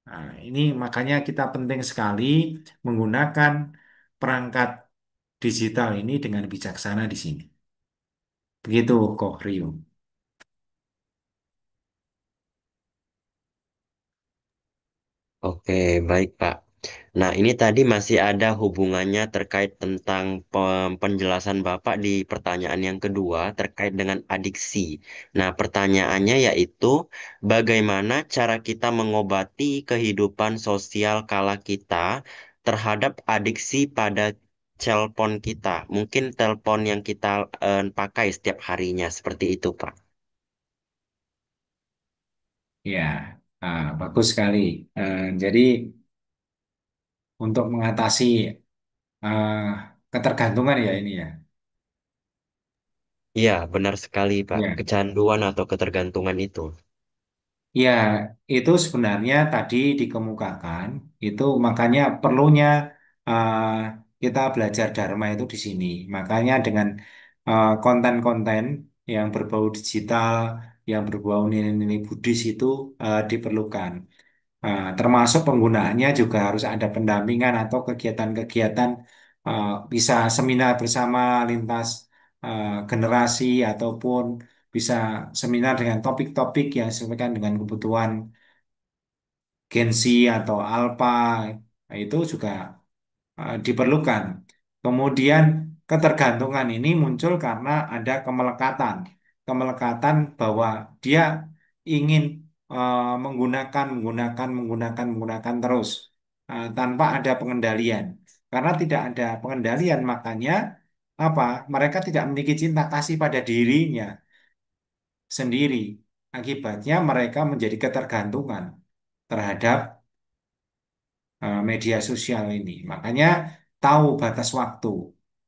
Nah, ini makanya kita penting sekali menggunakan perangkat digital ini dengan bijaksana di sini. Begitu, Kok Rio. Oke, baik Pak. Nah, ini tadi masih ada hubungannya terkait tentang penjelasan Bapak di pertanyaan yang kedua terkait dengan adiksi. Nah, pertanyaannya yaitu bagaimana cara kita mengobati kehidupan sosial kala kita terhadap adiksi pada telepon kita. Mungkin telepon yang kita pakai setiap harinya seperti itu, Pak. Ya, bagus sekali. Jadi untuk mengatasi eh, ketergantungan ya ini ya. Iya, benar sekali, Pak. Ya. Kecanduan atau ketergantungan itu. Ya, itu sebenarnya tadi dikemukakan, itu makanya perlunya uh, kita belajar Dharma itu di sini. Makanya dengan konten-konten yang berbau digital, yang berbau nilai-nilai Buddhis itu diperlukan. Termasuk penggunaannya juga harus ada pendampingan atau kegiatan-kegiatan, bisa seminar bersama lintas generasi ataupun bisa seminar dengan topik-topik yang sesuaikan dengan kebutuhan Gen Z atau Alpha. Nah, itu juga diperlukan. Kemudian ketergantungan ini muncul karena ada kemelekatan. Kemelekatan bahwa dia ingin menggunakan terus tanpa ada pengendalian. Karena tidak ada pengendalian, makanya apa? Mereka tidak memiliki cinta kasih pada dirinya sendiri. Akibatnya mereka menjadi ketergantungan terhadap media sosial ini. Makanya tahu batas waktu.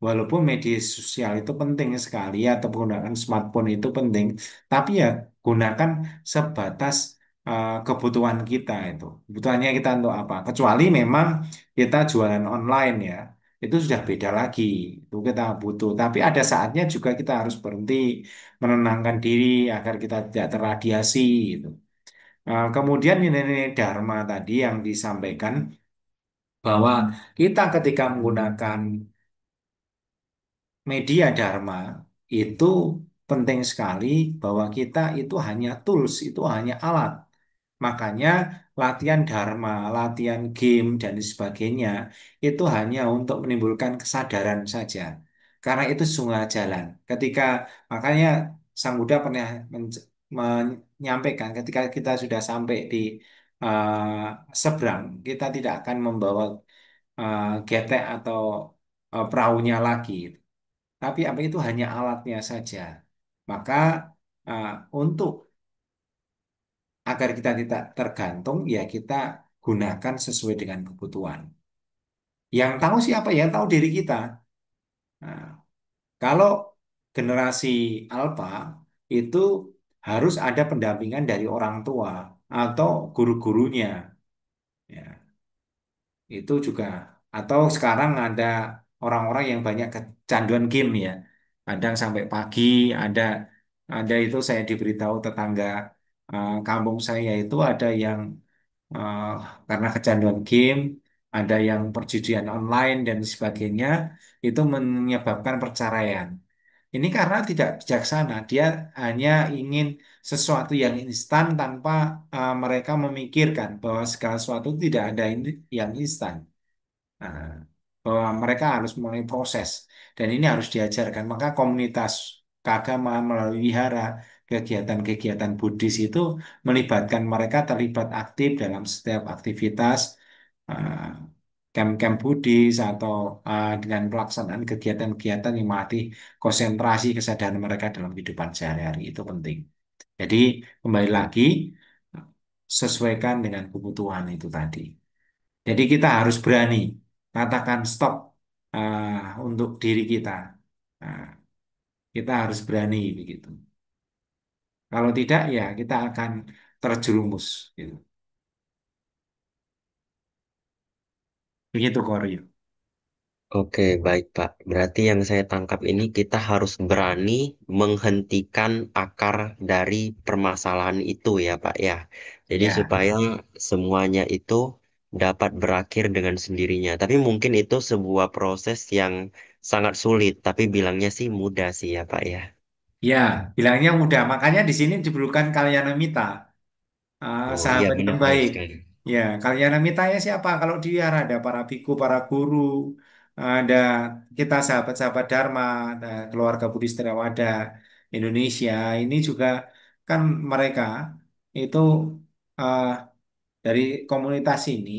Walaupun media sosial itu penting sekali atau penggunaan smartphone itu penting, tapi ya gunakan sebatas kebutuhan kita itu. Kebutuhannya kita untuk apa? Kecuali memang kita jualan online ya, itu sudah beda lagi. Itu kita butuh. Tapi ada saatnya juga kita harus berhenti, menenangkan diri agar kita tidak terradiasi. Gitu. Kemudian nilai-nilai Dharma tadi yang disampaikan bahwa kita ketika menggunakan media Dharma itu penting sekali bahwa kita itu hanya tools, itu hanya alat. Makanya latihan Dharma, latihan game dan sebagainya itu hanya untuk menimbulkan kesadaran saja. Karena itu setengah jalan. Makanya Sang Buddha pernah menyampaikan ketika kita sudah sampai di seberang, kita tidak akan membawa getek atau perahunya lagi. Tapi apa itu hanya alatnya saja. Maka uh, untuk agar kita tidak tergantung, ya kita gunakan sesuai dengan kebutuhan. Yang tahu siapa? Yang tahu diri kita. Nah, kalau generasi alfa itu harus ada pendampingan dari orang tua atau guru-gurunya. Ya. Itu juga atau sekarang ada orang-orang yang banyak kecanduan game ya, kadang sampai pagi. Ada itu saya diberitahu tetangga kampung saya itu ada yang eh, karena kecanduan game, ada yang perjudian online dan sebagainya, itu menyebabkan perceraian. Ini karena tidak bijaksana, dia hanya ingin sesuatu yang instan tanpa mereka memikirkan bahwa segala sesuatu tidak ada yang instan. Nah, bahwa mereka harus mulai proses dan ini harus diajarkan. Maka komunitas keagamaan melalui wihara, kegiatan-kegiatan Buddhis itu melibatkan mereka terlibat aktif dalam setiap aktivitas eh, camp-camp Buddhis atau dengan pelaksanaan kegiatan-kegiatan yang melatih konsentrasi kesadaran mereka dalam kehidupan sehari-hari itu penting. Jadi kembali lagi sesuaikan dengan kebutuhan itu tadi. Jadi kita harus berani katakan stop untuk diri kita. Nah, kita harus berani begitu. Kalau tidak, ya kita akan terjerumus. Gitu. Begitu, Koryo. Oke, baik Pak. Berarti yang saya tangkap ini kita harus berani menghentikan akar dari permasalahan itu ya Pak ya. Jadi Ya, supaya semuanya itu dapat berakhir dengan sendirinya. Tapi mungkin itu sebuah proses yang sangat sulit, tapi bilangnya sih mudah sih ya Pak ya. ya, bilangnya mudah. Makanya di sini diperlukan Kalyanamita, Oh iya sahabat yang benar-benar baik. sekali. Ya, Kalyanamita ya siapa? Kalau di wihara ada para biku, para guru, ada kita sahabat-sahabat Dharma, ada keluarga Buddhis Theravada Indonesia. Ini juga kan mereka itu eh, dari komunitas ini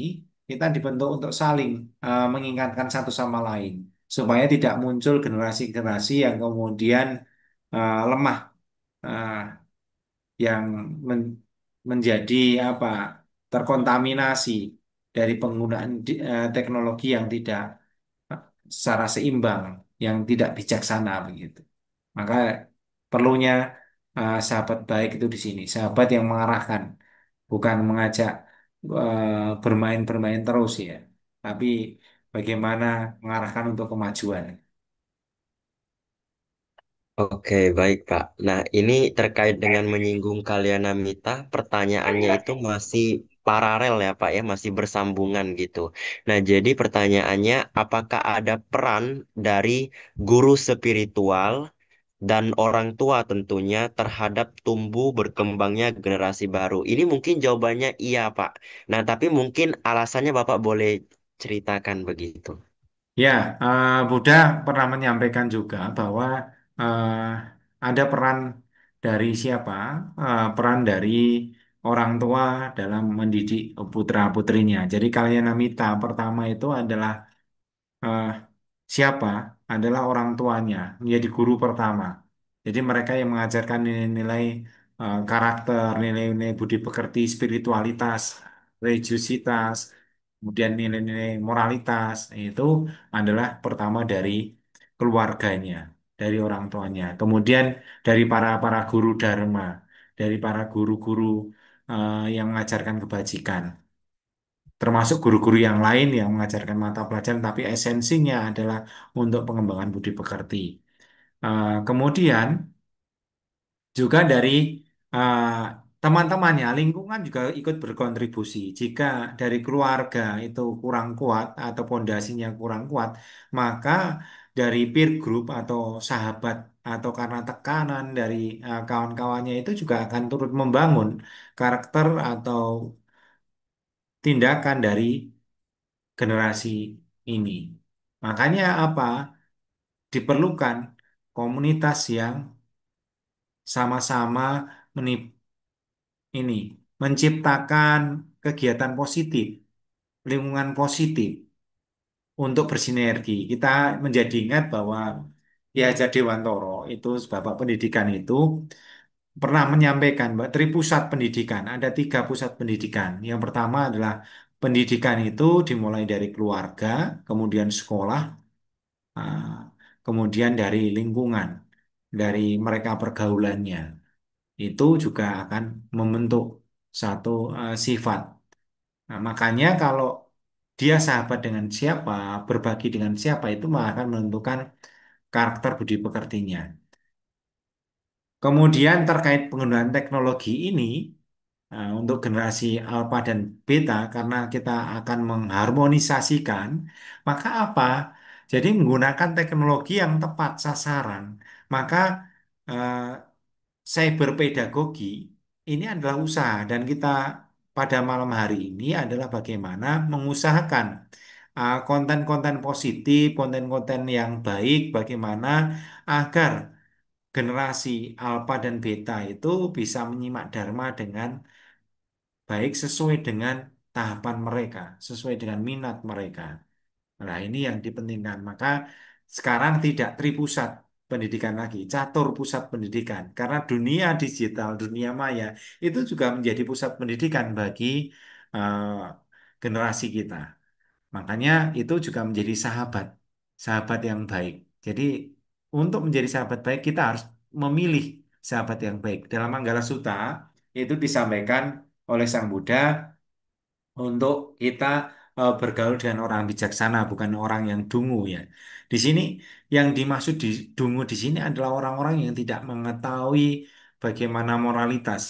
kita dibentuk untuk saling mengingatkan satu sama lain supaya tidak muncul generasi-generasi yang kemudian lemah, eh, yang menjadi apa terkontaminasi dari penggunaan teknologi yang tidak secara seimbang, yang tidak bijaksana begitu. Maka perlunya sahabat baik itu di sini. Sahabat yang mengarahkan, bukan mengajak bermain-bermain terus ya. Tapi bagaimana mengarahkan untuk kemajuan. Oke, baik Pak. Nah, ini terkait dengan menyinggung Kalyana Mita, pertanyaannya itu masih paralel ya Pak ya, masih bersambungan gitu. Nah, jadi pertanyaannya, apakah ada peran dari guru spiritual dan orang tua tentunya terhadap tumbuh berkembangnya generasi baru? Ini mungkin jawabannya iya Pak. Nah, tapi mungkin alasannya Bapak boleh ceritakan begitu. Ya, Buddha pernah menyampaikan juga bahwa eh, ada peran dari siapa? Peran dari orang tua dalam mendidik putra-putrinya. Jadi Kalyanamita pertama itu adalah eh, siapa? Adalah orang tuanya, menjadi guru pertama. Jadi mereka yang mengajarkan nilai-nilai karakter, nilai-nilai budi pekerti, spiritualitas, religiusitas, kemudian nilai-nilai moralitas, itu adalah pertama dari keluarganya, dari orang tuanya. Kemudian dari para guru dharma, dari para guru-guru yang mengajarkan kebajikan. Termasuk guru-guru yang lain yang mengajarkan mata pelajaran, tapi esensinya adalah untuk pengembangan budi pekerti. Kemudian juga dari uh, teman-temannya, lingkungan juga ikut berkontribusi. Jika dari keluarga itu kurang kuat atau pondasinya kurang kuat, maka dari peer group atau sahabat atau karena tekanan dari kawan-kawannya itu juga akan turut membangun karakter atau tindakan dari generasi ini. Makanya apa? Diperlukan komunitas yang sama-sama ini menciptakan kegiatan positif, lingkungan positif untuk bersinergi. Kita menjadi ingat bahwa Ki Hajar Dewantoro itu Bapak Pendidikan itu pernah menyampaikan bahwa tripusat pendidikan, ada 3 pusat pendidikan. Yang pertama adalah pendidikan itu dimulai dari keluarga, kemudian sekolah, ah, kemudian dari lingkungan, dari mereka pergaulannya. Itu juga akan membentuk satu sifat. Nah, makanya kalau dia sahabat dengan siapa, berbagi dengan siapa, itu akan menentukan karakter budi pekertinya. Kemudian terkait penggunaan teknologi ini, untuk generasi alfa dan beta, karena kita akan mengharmonisasikan, maka apa? Jadi menggunakan teknologi yang tepat sasaran. Maka eh, cyberpedagogi ini adalah usaha dan kita pada malam hari ini adalah bagaimana mengusahakan konten-konten positif, konten-konten yang baik, bagaimana agar generasi alfa dan beta itu bisa menyimak dharma dengan baik sesuai dengan tahapan mereka, sesuai dengan minat mereka. Nah, ini yang dipentingkan. Maka sekarang tidak tripusat pendidikan lagi, catur pusat pendidikan. Karena dunia digital, dunia maya itu juga menjadi pusat pendidikan bagi eh, generasi kita. Makanya itu juga menjadi sahabat, sahabat yang baik. Jadi untuk menjadi sahabat baik kita harus memilih sahabat yang baik. Dalam Manggala Sutta itu disampaikan oleh Sang Buddha untuk kita bergaul dengan orang bijaksana, bukan orang yang dungu ya. Di sini yang dimaksud di dungu di sini adalah orang-orang yang tidak mengetahui bagaimana moralitas,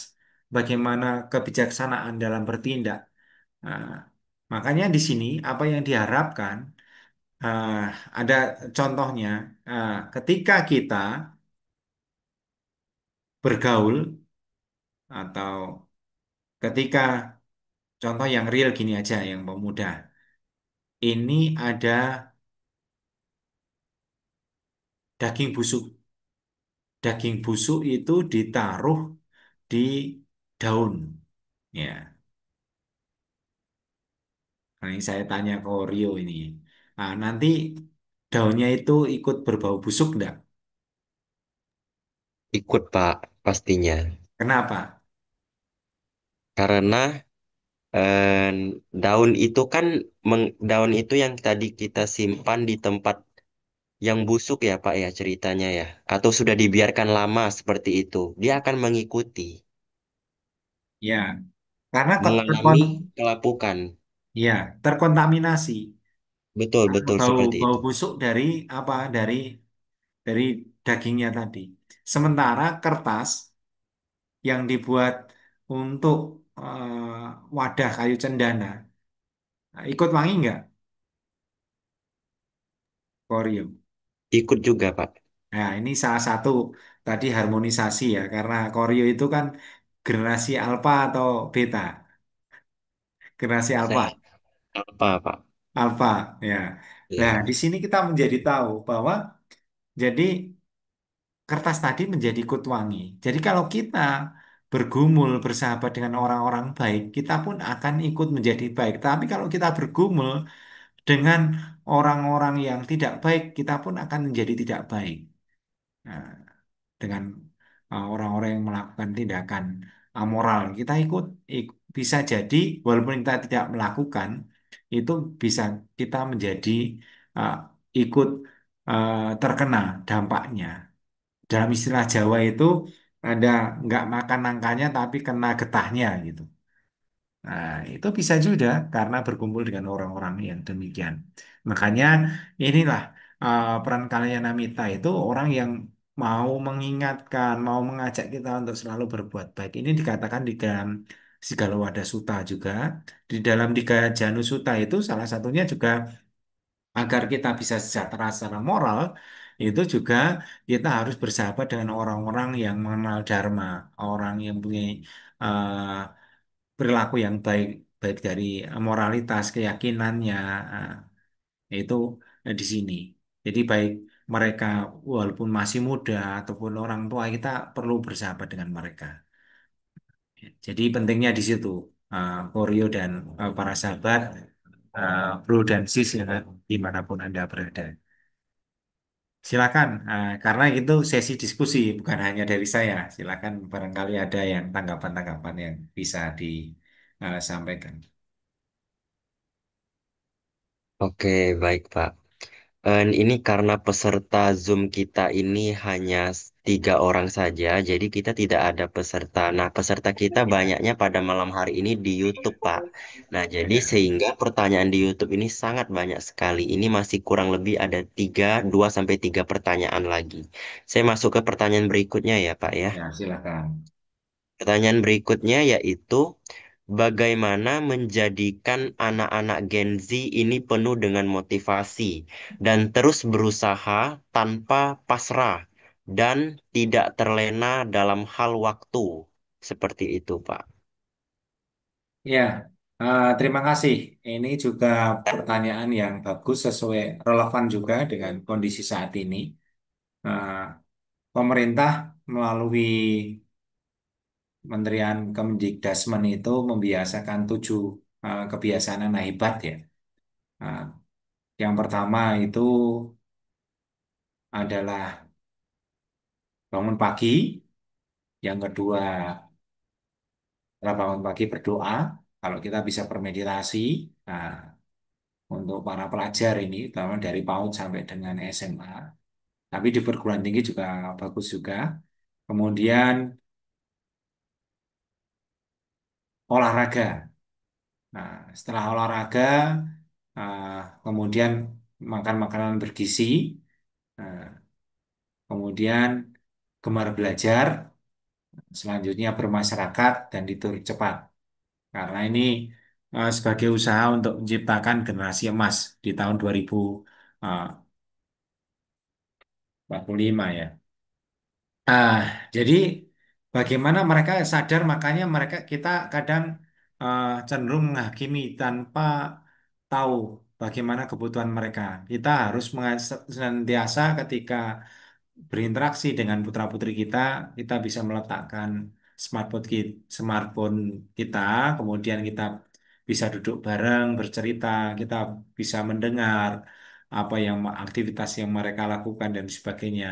bagaimana kebijaksanaan dalam bertindak. Nah, makanya di sini apa yang diharapkan eh, ada contohnya ketika kita bergaul atau ketika contoh yang real gini aja yang pemuda ini ada daging busuk. Daging busuk itu ditaruh di daun. Ya, nah, ini saya tanya ke Rio ini. Nah, nanti daunnya itu ikut berbau busuk enggak? Ikut Pak, pastinya. Kenapa? Karena eh, daun itu kan daun itu yang tadi kita simpan di tempat yang busuk ya Pak ya ceritanya ya, atau sudah dibiarkan lama seperti itu, dia akan mengikuti, Ya, karena mengalami kelapukan. ya terkontaminasi. Betul, betul Bau seperti bau itu. busuk dari apa? Dari dagingnya tadi. Sementara kertas yang dibuat untuk wadah kayu cendana ikut wangi nggak, Koryo? Ikut juga Pak. Nah, ini salah satu tadi harmonisasi ya, karena Koryo itu kan generasi alfa atau beta? Generasi Saya alfa, apa Pak? alfa ya. Nah, Ya. di sini kita menjadi tahu bahwa jadi kertas tadi menjadi kutwangi. Jadi kalau kita bergumul bersahabat dengan orang-orang baik, kita pun akan ikut menjadi baik. Tapi kalau kita bergumul dengan orang-orang yang tidak baik, kita pun akan menjadi tidak baik. Nah, dengan orang-orang yang melakukan tindakan amoral, kita bisa jadi walaupun kita tidak melakukan, itu bisa kita menjadi uh, ikut terkena dampaknya. Dalam istilah Jawa itu ada nggak makan nangkanya tapi kena getahnya gitu. Nah, itu bisa juga karena berkumpul dengan orang-orang yang demikian. Makanya inilah peran Kalyanamita itu orang yang mau mengingatkan, mau mengajak kita untuk selalu berbuat baik. Ini dikatakan di dalam Sigala Sutta juga. Di dalam Tiga Janu Sutta itu salah satunya juga agar kita bisa sejahtera secara moral, itu juga kita harus bersahabat dengan orang-orang yang mengenal Dharma, orang yang punya perilaku yang baik, baik dari moralitas, keyakinannya, itu di sini. Jadi baik mereka walaupun masih muda ataupun orang tua, kita perlu bersahabat dengan mereka. Jadi pentingnya di situ, Koryo dan para sahabat, bro dan sis ya, dimanapun Anda berada. Silakan, karena itu sesi diskusi bukan hanya dari saya. Silakan barangkali ada yang tanggapan-tanggapan yang bisa disampaikan. Oke, baik Pak. Ini karena peserta Zoom kita ini hanya 3 orang saja, jadi kita tidak ada peserta. Nah, peserta kita Ya, banyaknya pada malam hari ini di YouTube, Pak. Nah, jadi ya, sehingga pertanyaan di YouTube ini sangat banyak sekali. Ini masih kurang lebih ada 2 sampai 3 pertanyaan lagi. Saya masuk ke pertanyaan berikutnya ya, Pak ya. ya, silakan. Pertanyaan berikutnya yaitu, bagaimana menjadikan anak-anak Gen Z ini penuh dengan motivasi dan terus berusaha tanpa pasrah dan tidak terlena dalam hal waktu? Seperti itu, Pak. Ya, terima kasih. Ini juga pertanyaan yang bagus, sesuai relevan juga dengan kondisi saat ini. Eh, Pemerintah melalui Kementerian Kemendikbudrismen itu membiasakan 7 kebiasaan anak hebat ya. Nah, yang pertama itu adalah bangun pagi, yang kedua adalah bangun pagi berdoa. Kalau kita bisa bermeditasi, nah, untuk para pelajar ini, terutama dari PAUD sampai dengan SMA, tapi di perguruan tinggi juga bagus juga. Kemudian olahraga. Nah, setelah olahraga, ah, kemudian makan makanan bergizi, nah, kemudian gemar belajar, selanjutnya bermasyarakat dan tidur cepat. Karena ini sebagai usaha untuk menciptakan generasi emas di tahun 2045 ya. Ah, jadi bagaimana mereka sadar, makanya kita kadang cenderung menghakimi tanpa tahu bagaimana kebutuhan mereka. Kita harus senantiasa ketika berinteraksi dengan putra-putri kita, kita bisa meletakkan smartphone kita, kemudian kita bisa duduk bareng, bercerita, kita bisa mendengar apa yang aktivitas yang mereka lakukan dan sebagainya.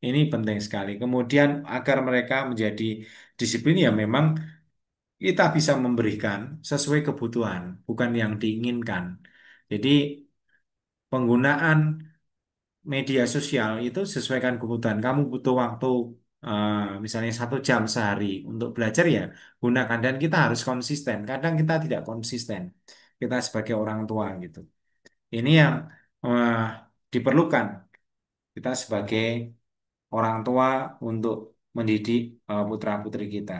Ini penting sekali. Kemudian agar mereka menjadi disiplin ya memang kita bisa memberikan sesuai kebutuhan, bukan yang diinginkan. Jadi penggunaan media sosial itu sesuaikan kebutuhan. Kamu butuh waktu eh, misalnya 1 jam sehari untuk belajar ya gunakan. Dan kita harus konsisten. Kadang kita tidak konsisten. Kita sebagai orang tua gitu. Ini yang eh, diperlukan kita sebagai orang tua untuk mendidik putra-putri kita.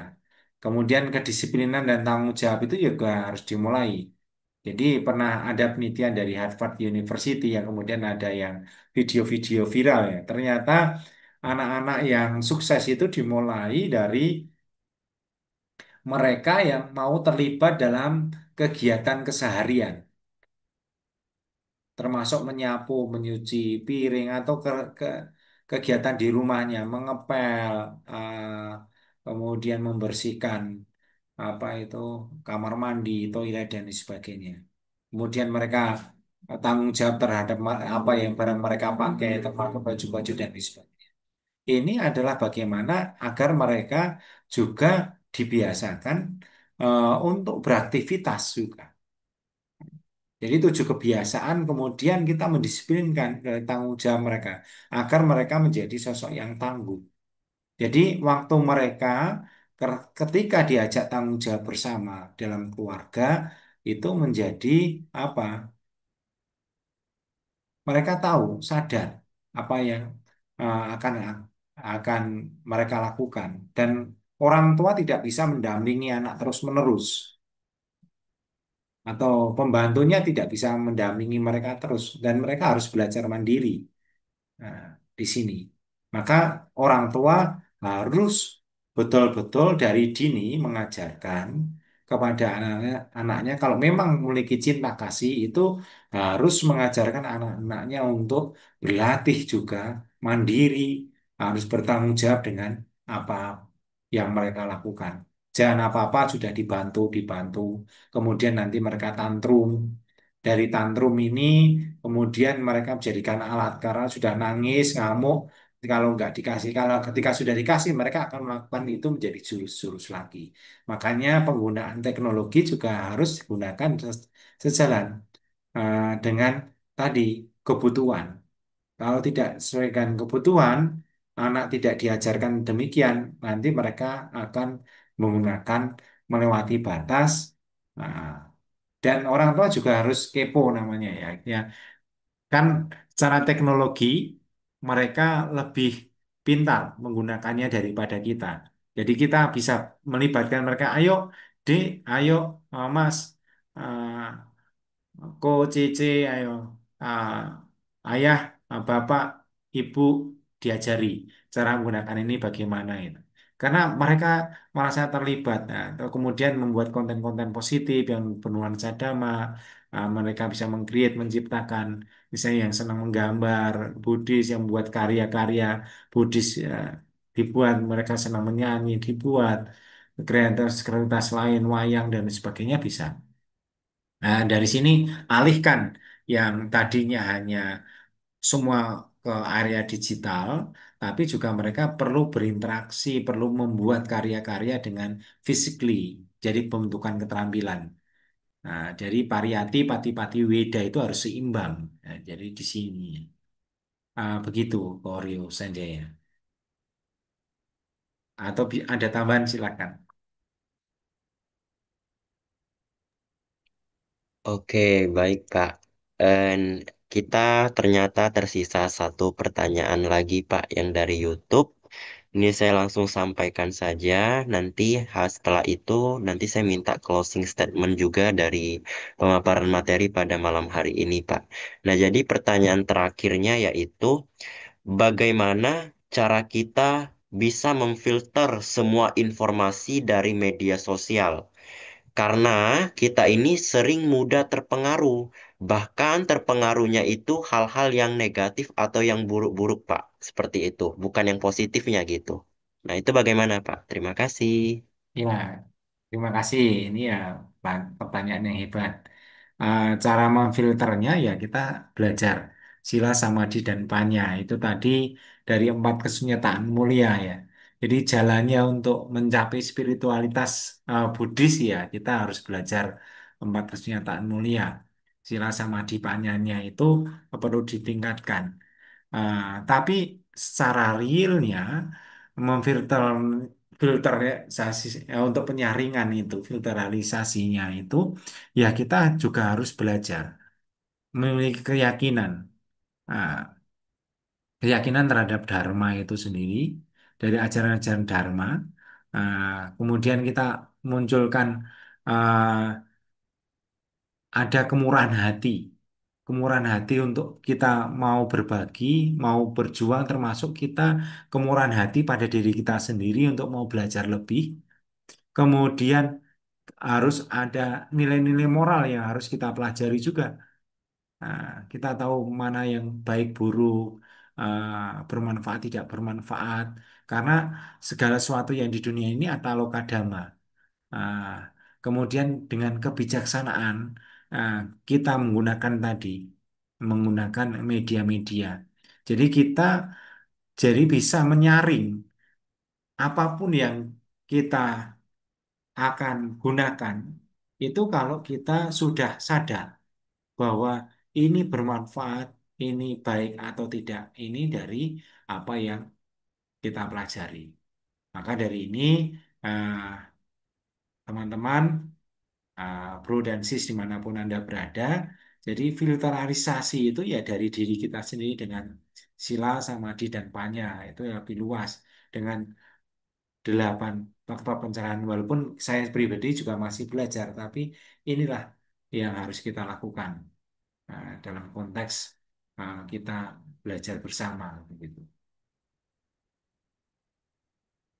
Kemudian kedisiplinan dan tanggung jawab itu juga harus dimulai. Jadi pernah ada penelitian dari Harvard University yang kemudian ada yang video-video viral ya. Ternyata anak-anak yang sukses itu dimulai dari mereka yang mau terlibat dalam kegiatan keseharian, termasuk menyapu, menyuci piring atau kegiatan di rumahnya, mengepel, kemudian membersihkan apa itu kamar mandi, toilet dan sebagainya. Kemudian mereka tanggung jawab terhadap apa yang barang mereka pakai, termasuk baju-baju dan sebagainya. Ini adalah bagaimana agar mereka juga dibiasakan untuk beraktivitas juga. Jadi tujuh kebiasaan kemudian kita mendisiplinkan ke tanggung jawab mereka agar mereka menjadi sosok yang tangguh. Jadi waktu mereka ketika diajak tanggung jawab bersama dalam keluarga itu menjadi apa? Mereka tahu, sadar apa yang akan mereka lakukan dan orang tua tidak bisa mendampingi anak terus-menerus atau pembantunya tidak bisa mendampingi mereka terus dan mereka harus belajar mandiri. Nah, di sini. Maka orang tua harus betul-betul dari dini mengajarkan kepada anaknya kalau memang memiliki cinta kasih itu harus mengajarkan anak-anaknya untuk berlatih juga mandiri, harus bertanggung jawab dengan apa yang mereka lakukan. Jangan apa-apa sudah dibantu. Kemudian nanti mereka tantrum. Dari tantrum ini kemudian mereka menjadikan alat karena sudah nangis, ngamuk. Kalau nggak dikasih, kalau ketika sudah dikasih, mereka akan melakukan itu menjadi jurus-jurus lagi. Makanya penggunaan teknologi juga harus digunakan sejalan dengan tadi kebutuhan. Kalau tidak sesuai dengan kebutuhan, anak tidak diajarkan demikian, nanti mereka akan menggunakan melewati batas. Nah, dan orang tua juga harus kepo namanya ya. Ya, kan secara teknologi mereka lebih pintar menggunakannya daripada kita. Jadi kita bisa melibatkan mereka, ayo Dek, ayo Mas, eh, Ko, Cici, ayo ah, ayah, bapak, ibu diajari cara menggunakan ini bagaimana itu. Karena mereka merasa terlibat, nah, atau kemudian membuat konten-konten positif yang bernuansa dhamma, mereka bisa meng-create, menciptakan, misalnya yang senang menggambar, Buddhis yang membuat karya-karya Buddhis ya, dibuat, mereka senang menyanyi, dibuat, kreativitas lain, wayang dan sebagainya bisa. Nah, dari sini alihkan yang tadinya hanya semua ke area digital, tapi juga mereka perlu berinteraksi, perlu membuat karya-karya dengan physically, jadi pembentukan keterampilan. Nah, dari pariyati, pati-pati, weda itu harus seimbang. Nah, jadi di sini begitu, Koreo Sanjaya. Atau ada tambahan silakan. Oke, baik Pak. Dan kita ternyata tersisa satu pertanyaan lagi Pak yang dari YouTube. Ini saya langsung sampaikan saja. Nanti setelah itu nanti saya minta closing statement juga dari pemaparan materi pada malam hari ini Pak. Nah, jadi pertanyaan terakhirnya yaitu bagaimana cara kita bisa memfilter semua informasi dari media sosial? Karena kita ini sering mudah terpengaruh, bahkan terpengaruhnya itu hal-hal yang negatif atau yang buruk-buruk, Pak. Seperti itu, bukan yang positifnya gitu. Nah, itu bagaimana, Pak? Terima kasih. Ya, terima kasih. Ini ya pertanyaan yang hebat. Cara memfilternya ya kita belajar sila, samadhi, dan panya. Itu tadi dari 4 kesunyataan mulia ya. Jadi jalannya untuk mencapai spiritualitas Buddhis ya kita harus belajar 4 kesunyataan mulia. Sila, samadhi, panyanya itu perlu ditingkatkan. Tapi secara realnya memfilter filterisasi untuk penyaringan itu, filterisasinya itu ya kita juga harus belajar memiliki keyakinan. Ah, keyakinan terhadap Dharma itu sendiri dari ajaran-ajaran Dharma. Kemudian kita munculkan ah, ada kemurahan hati untuk kita mau berbagi, mau berjuang, termasuk kita kemurahan hati pada diri kita sendiri untuk mau belajar lebih. Kemudian harus ada nilai-nilai moral yang harus kita pelajari juga. Nah, kita tahu mana yang baik buruk, bermanfaat tidak bermanfaat, karena segala sesuatu yang di dunia ini ataloka dhamma. Ah, kemudian dengan kebijaksanaan, ah, kita menggunakan media-media. Jadi kita jadi bisa menyaring apapun yang kita akan gunakan. Itu kalau kita sudah sadar bahwa ini bermanfaat, ini baik atau tidak, ini dari apa yang kita pelajari. Maka dari ini, ah, teman-teman, bro dan sis dimanapun Anda berada. Jadi filterisasi itu ya dari diri kita sendiri dengan sila, samadhi, dan panya. Itu yang lebih luas dengan 8 faktor pencerahan. Walaupun saya pribadi juga masih belajar, tapi inilah yang harus kita lakukan dalam konteks kita belajar bersama. Begitu,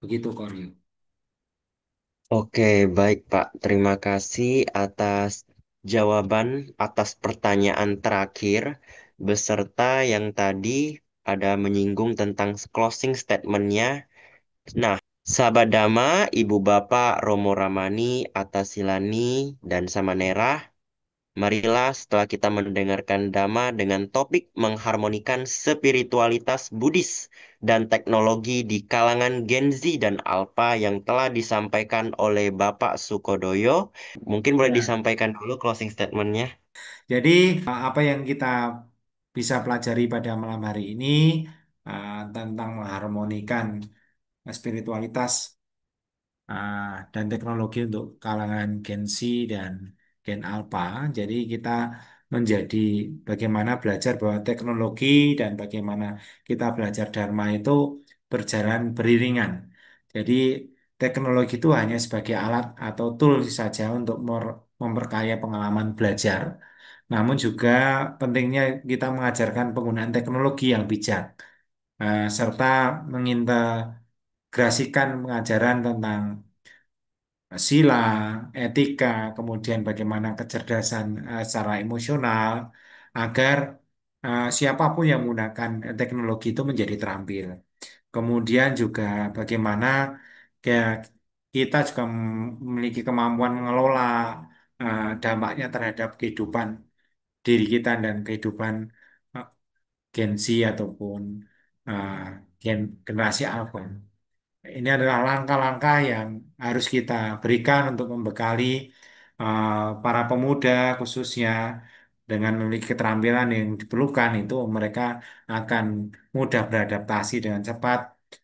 begitu Koryo. Oke, baik Pak. Terima kasih atas jawaban atas pertanyaan terakhir beserta yang tadi ada menyinggung tentang closing statementnya. Nah, sahabat Dhamma, Ibu Bapak Romo Ramani, Atta Silani, dan Samanera, marilah setelah kita mendengarkan Dhamma dengan topik mengharmonikan spiritualitas Buddhis dan teknologi di kalangan Gen Z dan Alpha yang telah disampaikan oleh Bapak Sukodoyo. Mungkin boleh Ya, disampaikan dulu closing statementnya. jadi apa yang kita bisa pelajari pada malam hari ini tentang mengharmonikan spiritualitas ah, dan teknologi untuk kalangan Gen Z dan Gen Alpha. Jadi kita menjadi bagaimana belajar bahwa teknologi dan bagaimana kita belajar Dharma itu berjalan beriringan. Jadi teknologi itu hanya sebagai alat atau tool saja untuk memperkaya pengalaman belajar. Namun juga pentingnya kita mengajarkan penggunaan teknologi yang bijak, serta mengintegrasikan pengajaran tentang sila, etika, kemudian bagaimana kecerdasan secara emosional, agar siapapun yang menggunakan teknologi itu menjadi terampil. Kemudian juga bagaimana kayak kita juga memiliki kemampuan mengelola dampaknya terhadap kehidupan diri kita dan kehidupan eh, Gen Z ataupun eh, generasi alpha. Ini adalah langkah-langkah yang harus kita berikan untuk membekali eh, para pemuda khususnya dengan memiliki keterampilan yang diperlukan itu mereka akan mudah beradaptasi dengan cepat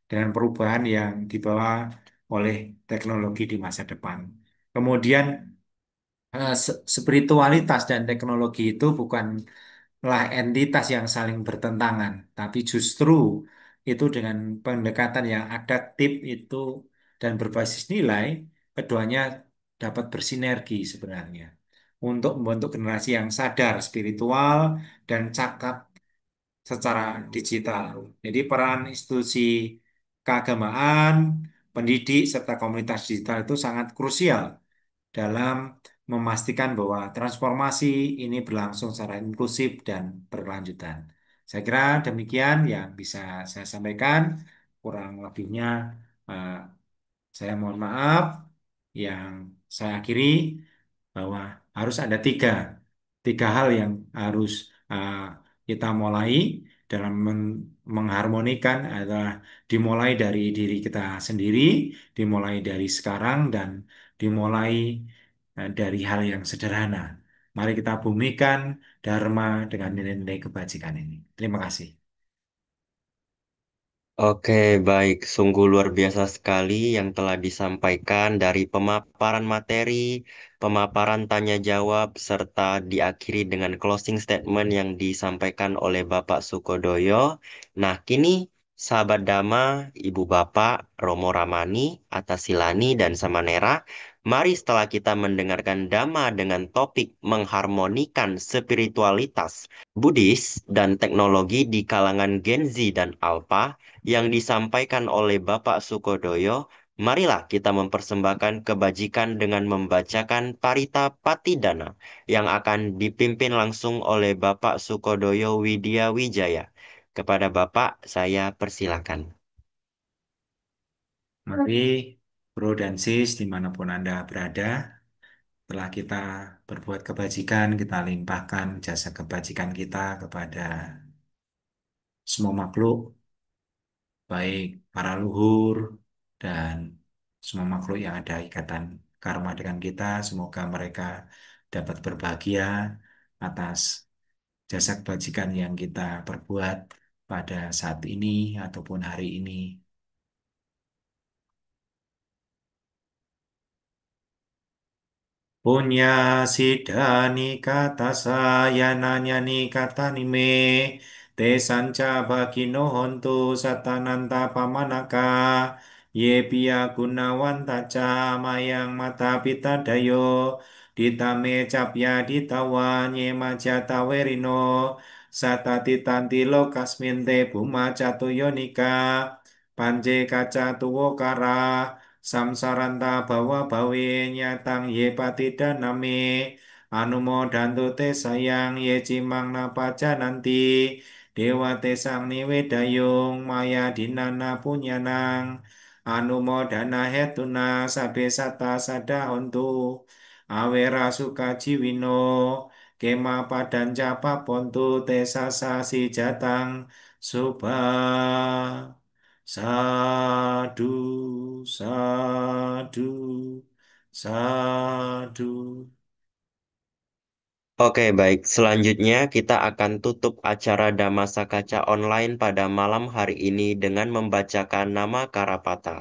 dengan perubahan yang dibawa oleh teknologi di masa depan. Kemudian spiritualitas dan teknologi itu bukanlah entitas yang saling bertentangan, tapi justru itu dengan pendekatan yang adaptif itu dan berbasis nilai, keduanya dapat bersinergi sebenarnya untuk membentuk generasi yang sadar spiritual dan cakap secara digital. Jadi peran institusi keagamaan, pendidik, serta komunitas digital itu sangat krusial dalam memastikan bahwa transformasi ini berlangsung secara inklusif dan berkelanjutan. Saya kira demikian yang bisa saya sampaikan. Kurang lebihnya eh, saya mohon maaf. Yang saya akhiri bahwa harus ada tiga hal yang harus eh, kita mulai dalam mengharmonikan adalah dimulai dari diri kita sendiri, dimulai dari sekarang dan dimulai dari hal yang sederhana. Mari kita bumikan Dharma dengan nilai-nilai kebajikan ini. Terima kasih. Oke, baik. Sungguh luar biasa sekali yang telah disampaikan dari pemaparan materi, pemaparan tanya jawab, serta diakhiri dengan closing statement yang disampaikan oleh Bapak Sukodoyo. Nah, kini sahabat Dhamma, Ibu Bapak, Romo Ramani, Atasilani, dan Samanera, mari setelah kita mendengarkan Dhamma dengan topik mengharmonikan spiritualitas Buddhis dan teknologi di kalangan Gen Z dan Alpha, yang disampaikan oleh Bapak Sukodoyo, marilah kita mempersembahkan kebajikan dengan membacakan Parita Patidana yang akan dipimpin langsung oleh Bapak Sukodoyo Widya Wijaya. Kepada Bapak, saya persilakan. Mari, bro dan sis, dimanapun Anda berada, setelah kita berbuat kebajikan, kita limpahkan jasa kebajikan kita kepada semua makhluk, baik para luhur dan semua makhluk yang ada ikatan karma dengan kita. Semoga mereka dapat berbahagia atas jasa kebajikan yang kita perbuat pada saat ini ataupun hari ini. Punya sidani kata saya nanya ni kata ni me te sanca bagino hontu satananta pamanaka ye pia gunawan taca mayang mata pita dayo ditame capya ditawan ye majata werino satati tanti lokasmin te buma catu yonika panje kaca tuwo kara samsaranta bawa bawe nyatang ye patida name anumodantu te sayang ye cimang napaca nanti dewa te sang niwe dayung maya dinana punyanang anumodana hetuna sabe sata sada hontu awera suka jiwino kema padan japa pontu te sasa si jatang subah. Sadu, sadu, sadu. Oke, baik. Selanjutnya kita akan tutup acara Damasa Kaca Online pada malam hari ini dengan membacakan nama Karapata.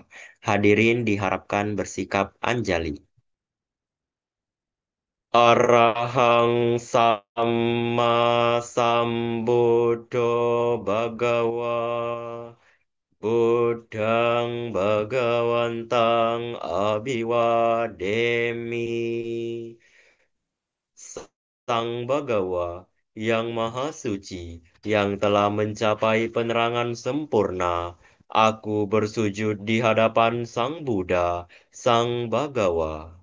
Hadirin diharapkan bersikap anjali. Arahang Sama Sambuddho Bhagawa Buddhang Bhagawantang Abhiwademi. Sang Bagawa yang Maha Suci, yang telah mencapai penerangan sempurna, aku bersujud di hadapan Sang Buddha, Sang Bagawa.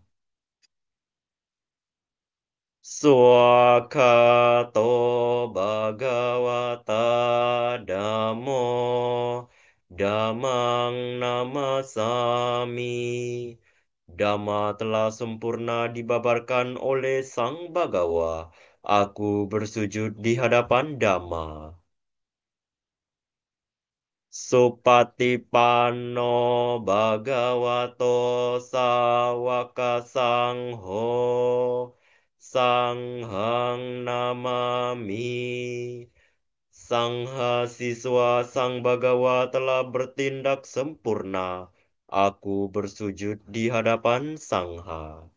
Swakato Bhagavata Dhammo Dhammang Namasami. Dhamma telah sempurna dibabarkan oleh Sang Bagawa. Aku bersujud di hadapan Dhamma. Supatipanno Bhagavato Sawaka Sangho Sanghang Namami. Sangha siswa Sang Bagawa telah bertindak sempurna. Aku bersujud di hadapan Sangha.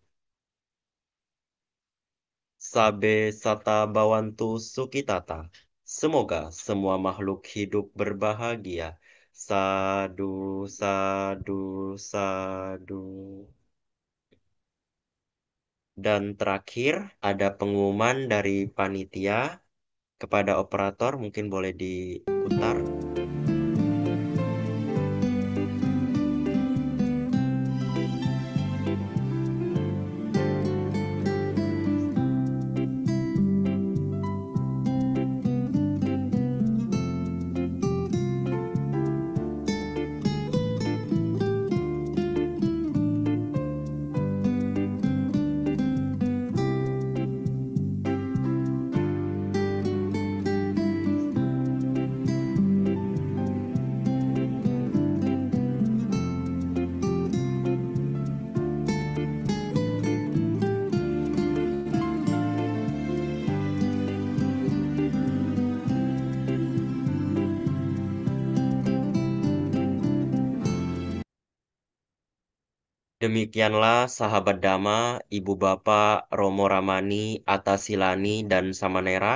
Sabe Sata Bawantu Sukitata. Semoga semua makhluk hidup berbahagia. Sadu, sadu, sadu. Dan terakhir ada pengumuman dari panitia kepada operator, mungkin boleh diputar. Demikianlah sahabat Dama, Ibu Bapak, Romo Ramani, Atta Silani, dan Samanera.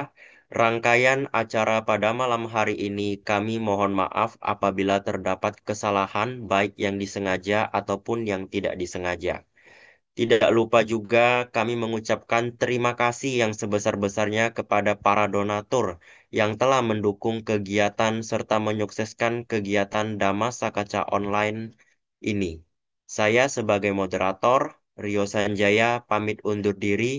Rangkaian acara pada malam hari ini kami mohon maaf apabila terdapat kesalahan baik yang disengaja ataupun yang tidak disengaja. Tidak lupa juga kami mengucapkan terima kasih yang sebesar-besarnya kepada para donatur yang telah mendukung kegiatan serta menyukseskan kegiatan Damasa Kaca Online ini. Saya sebagai moderator, Rio Sanjaya, pamit undur diri.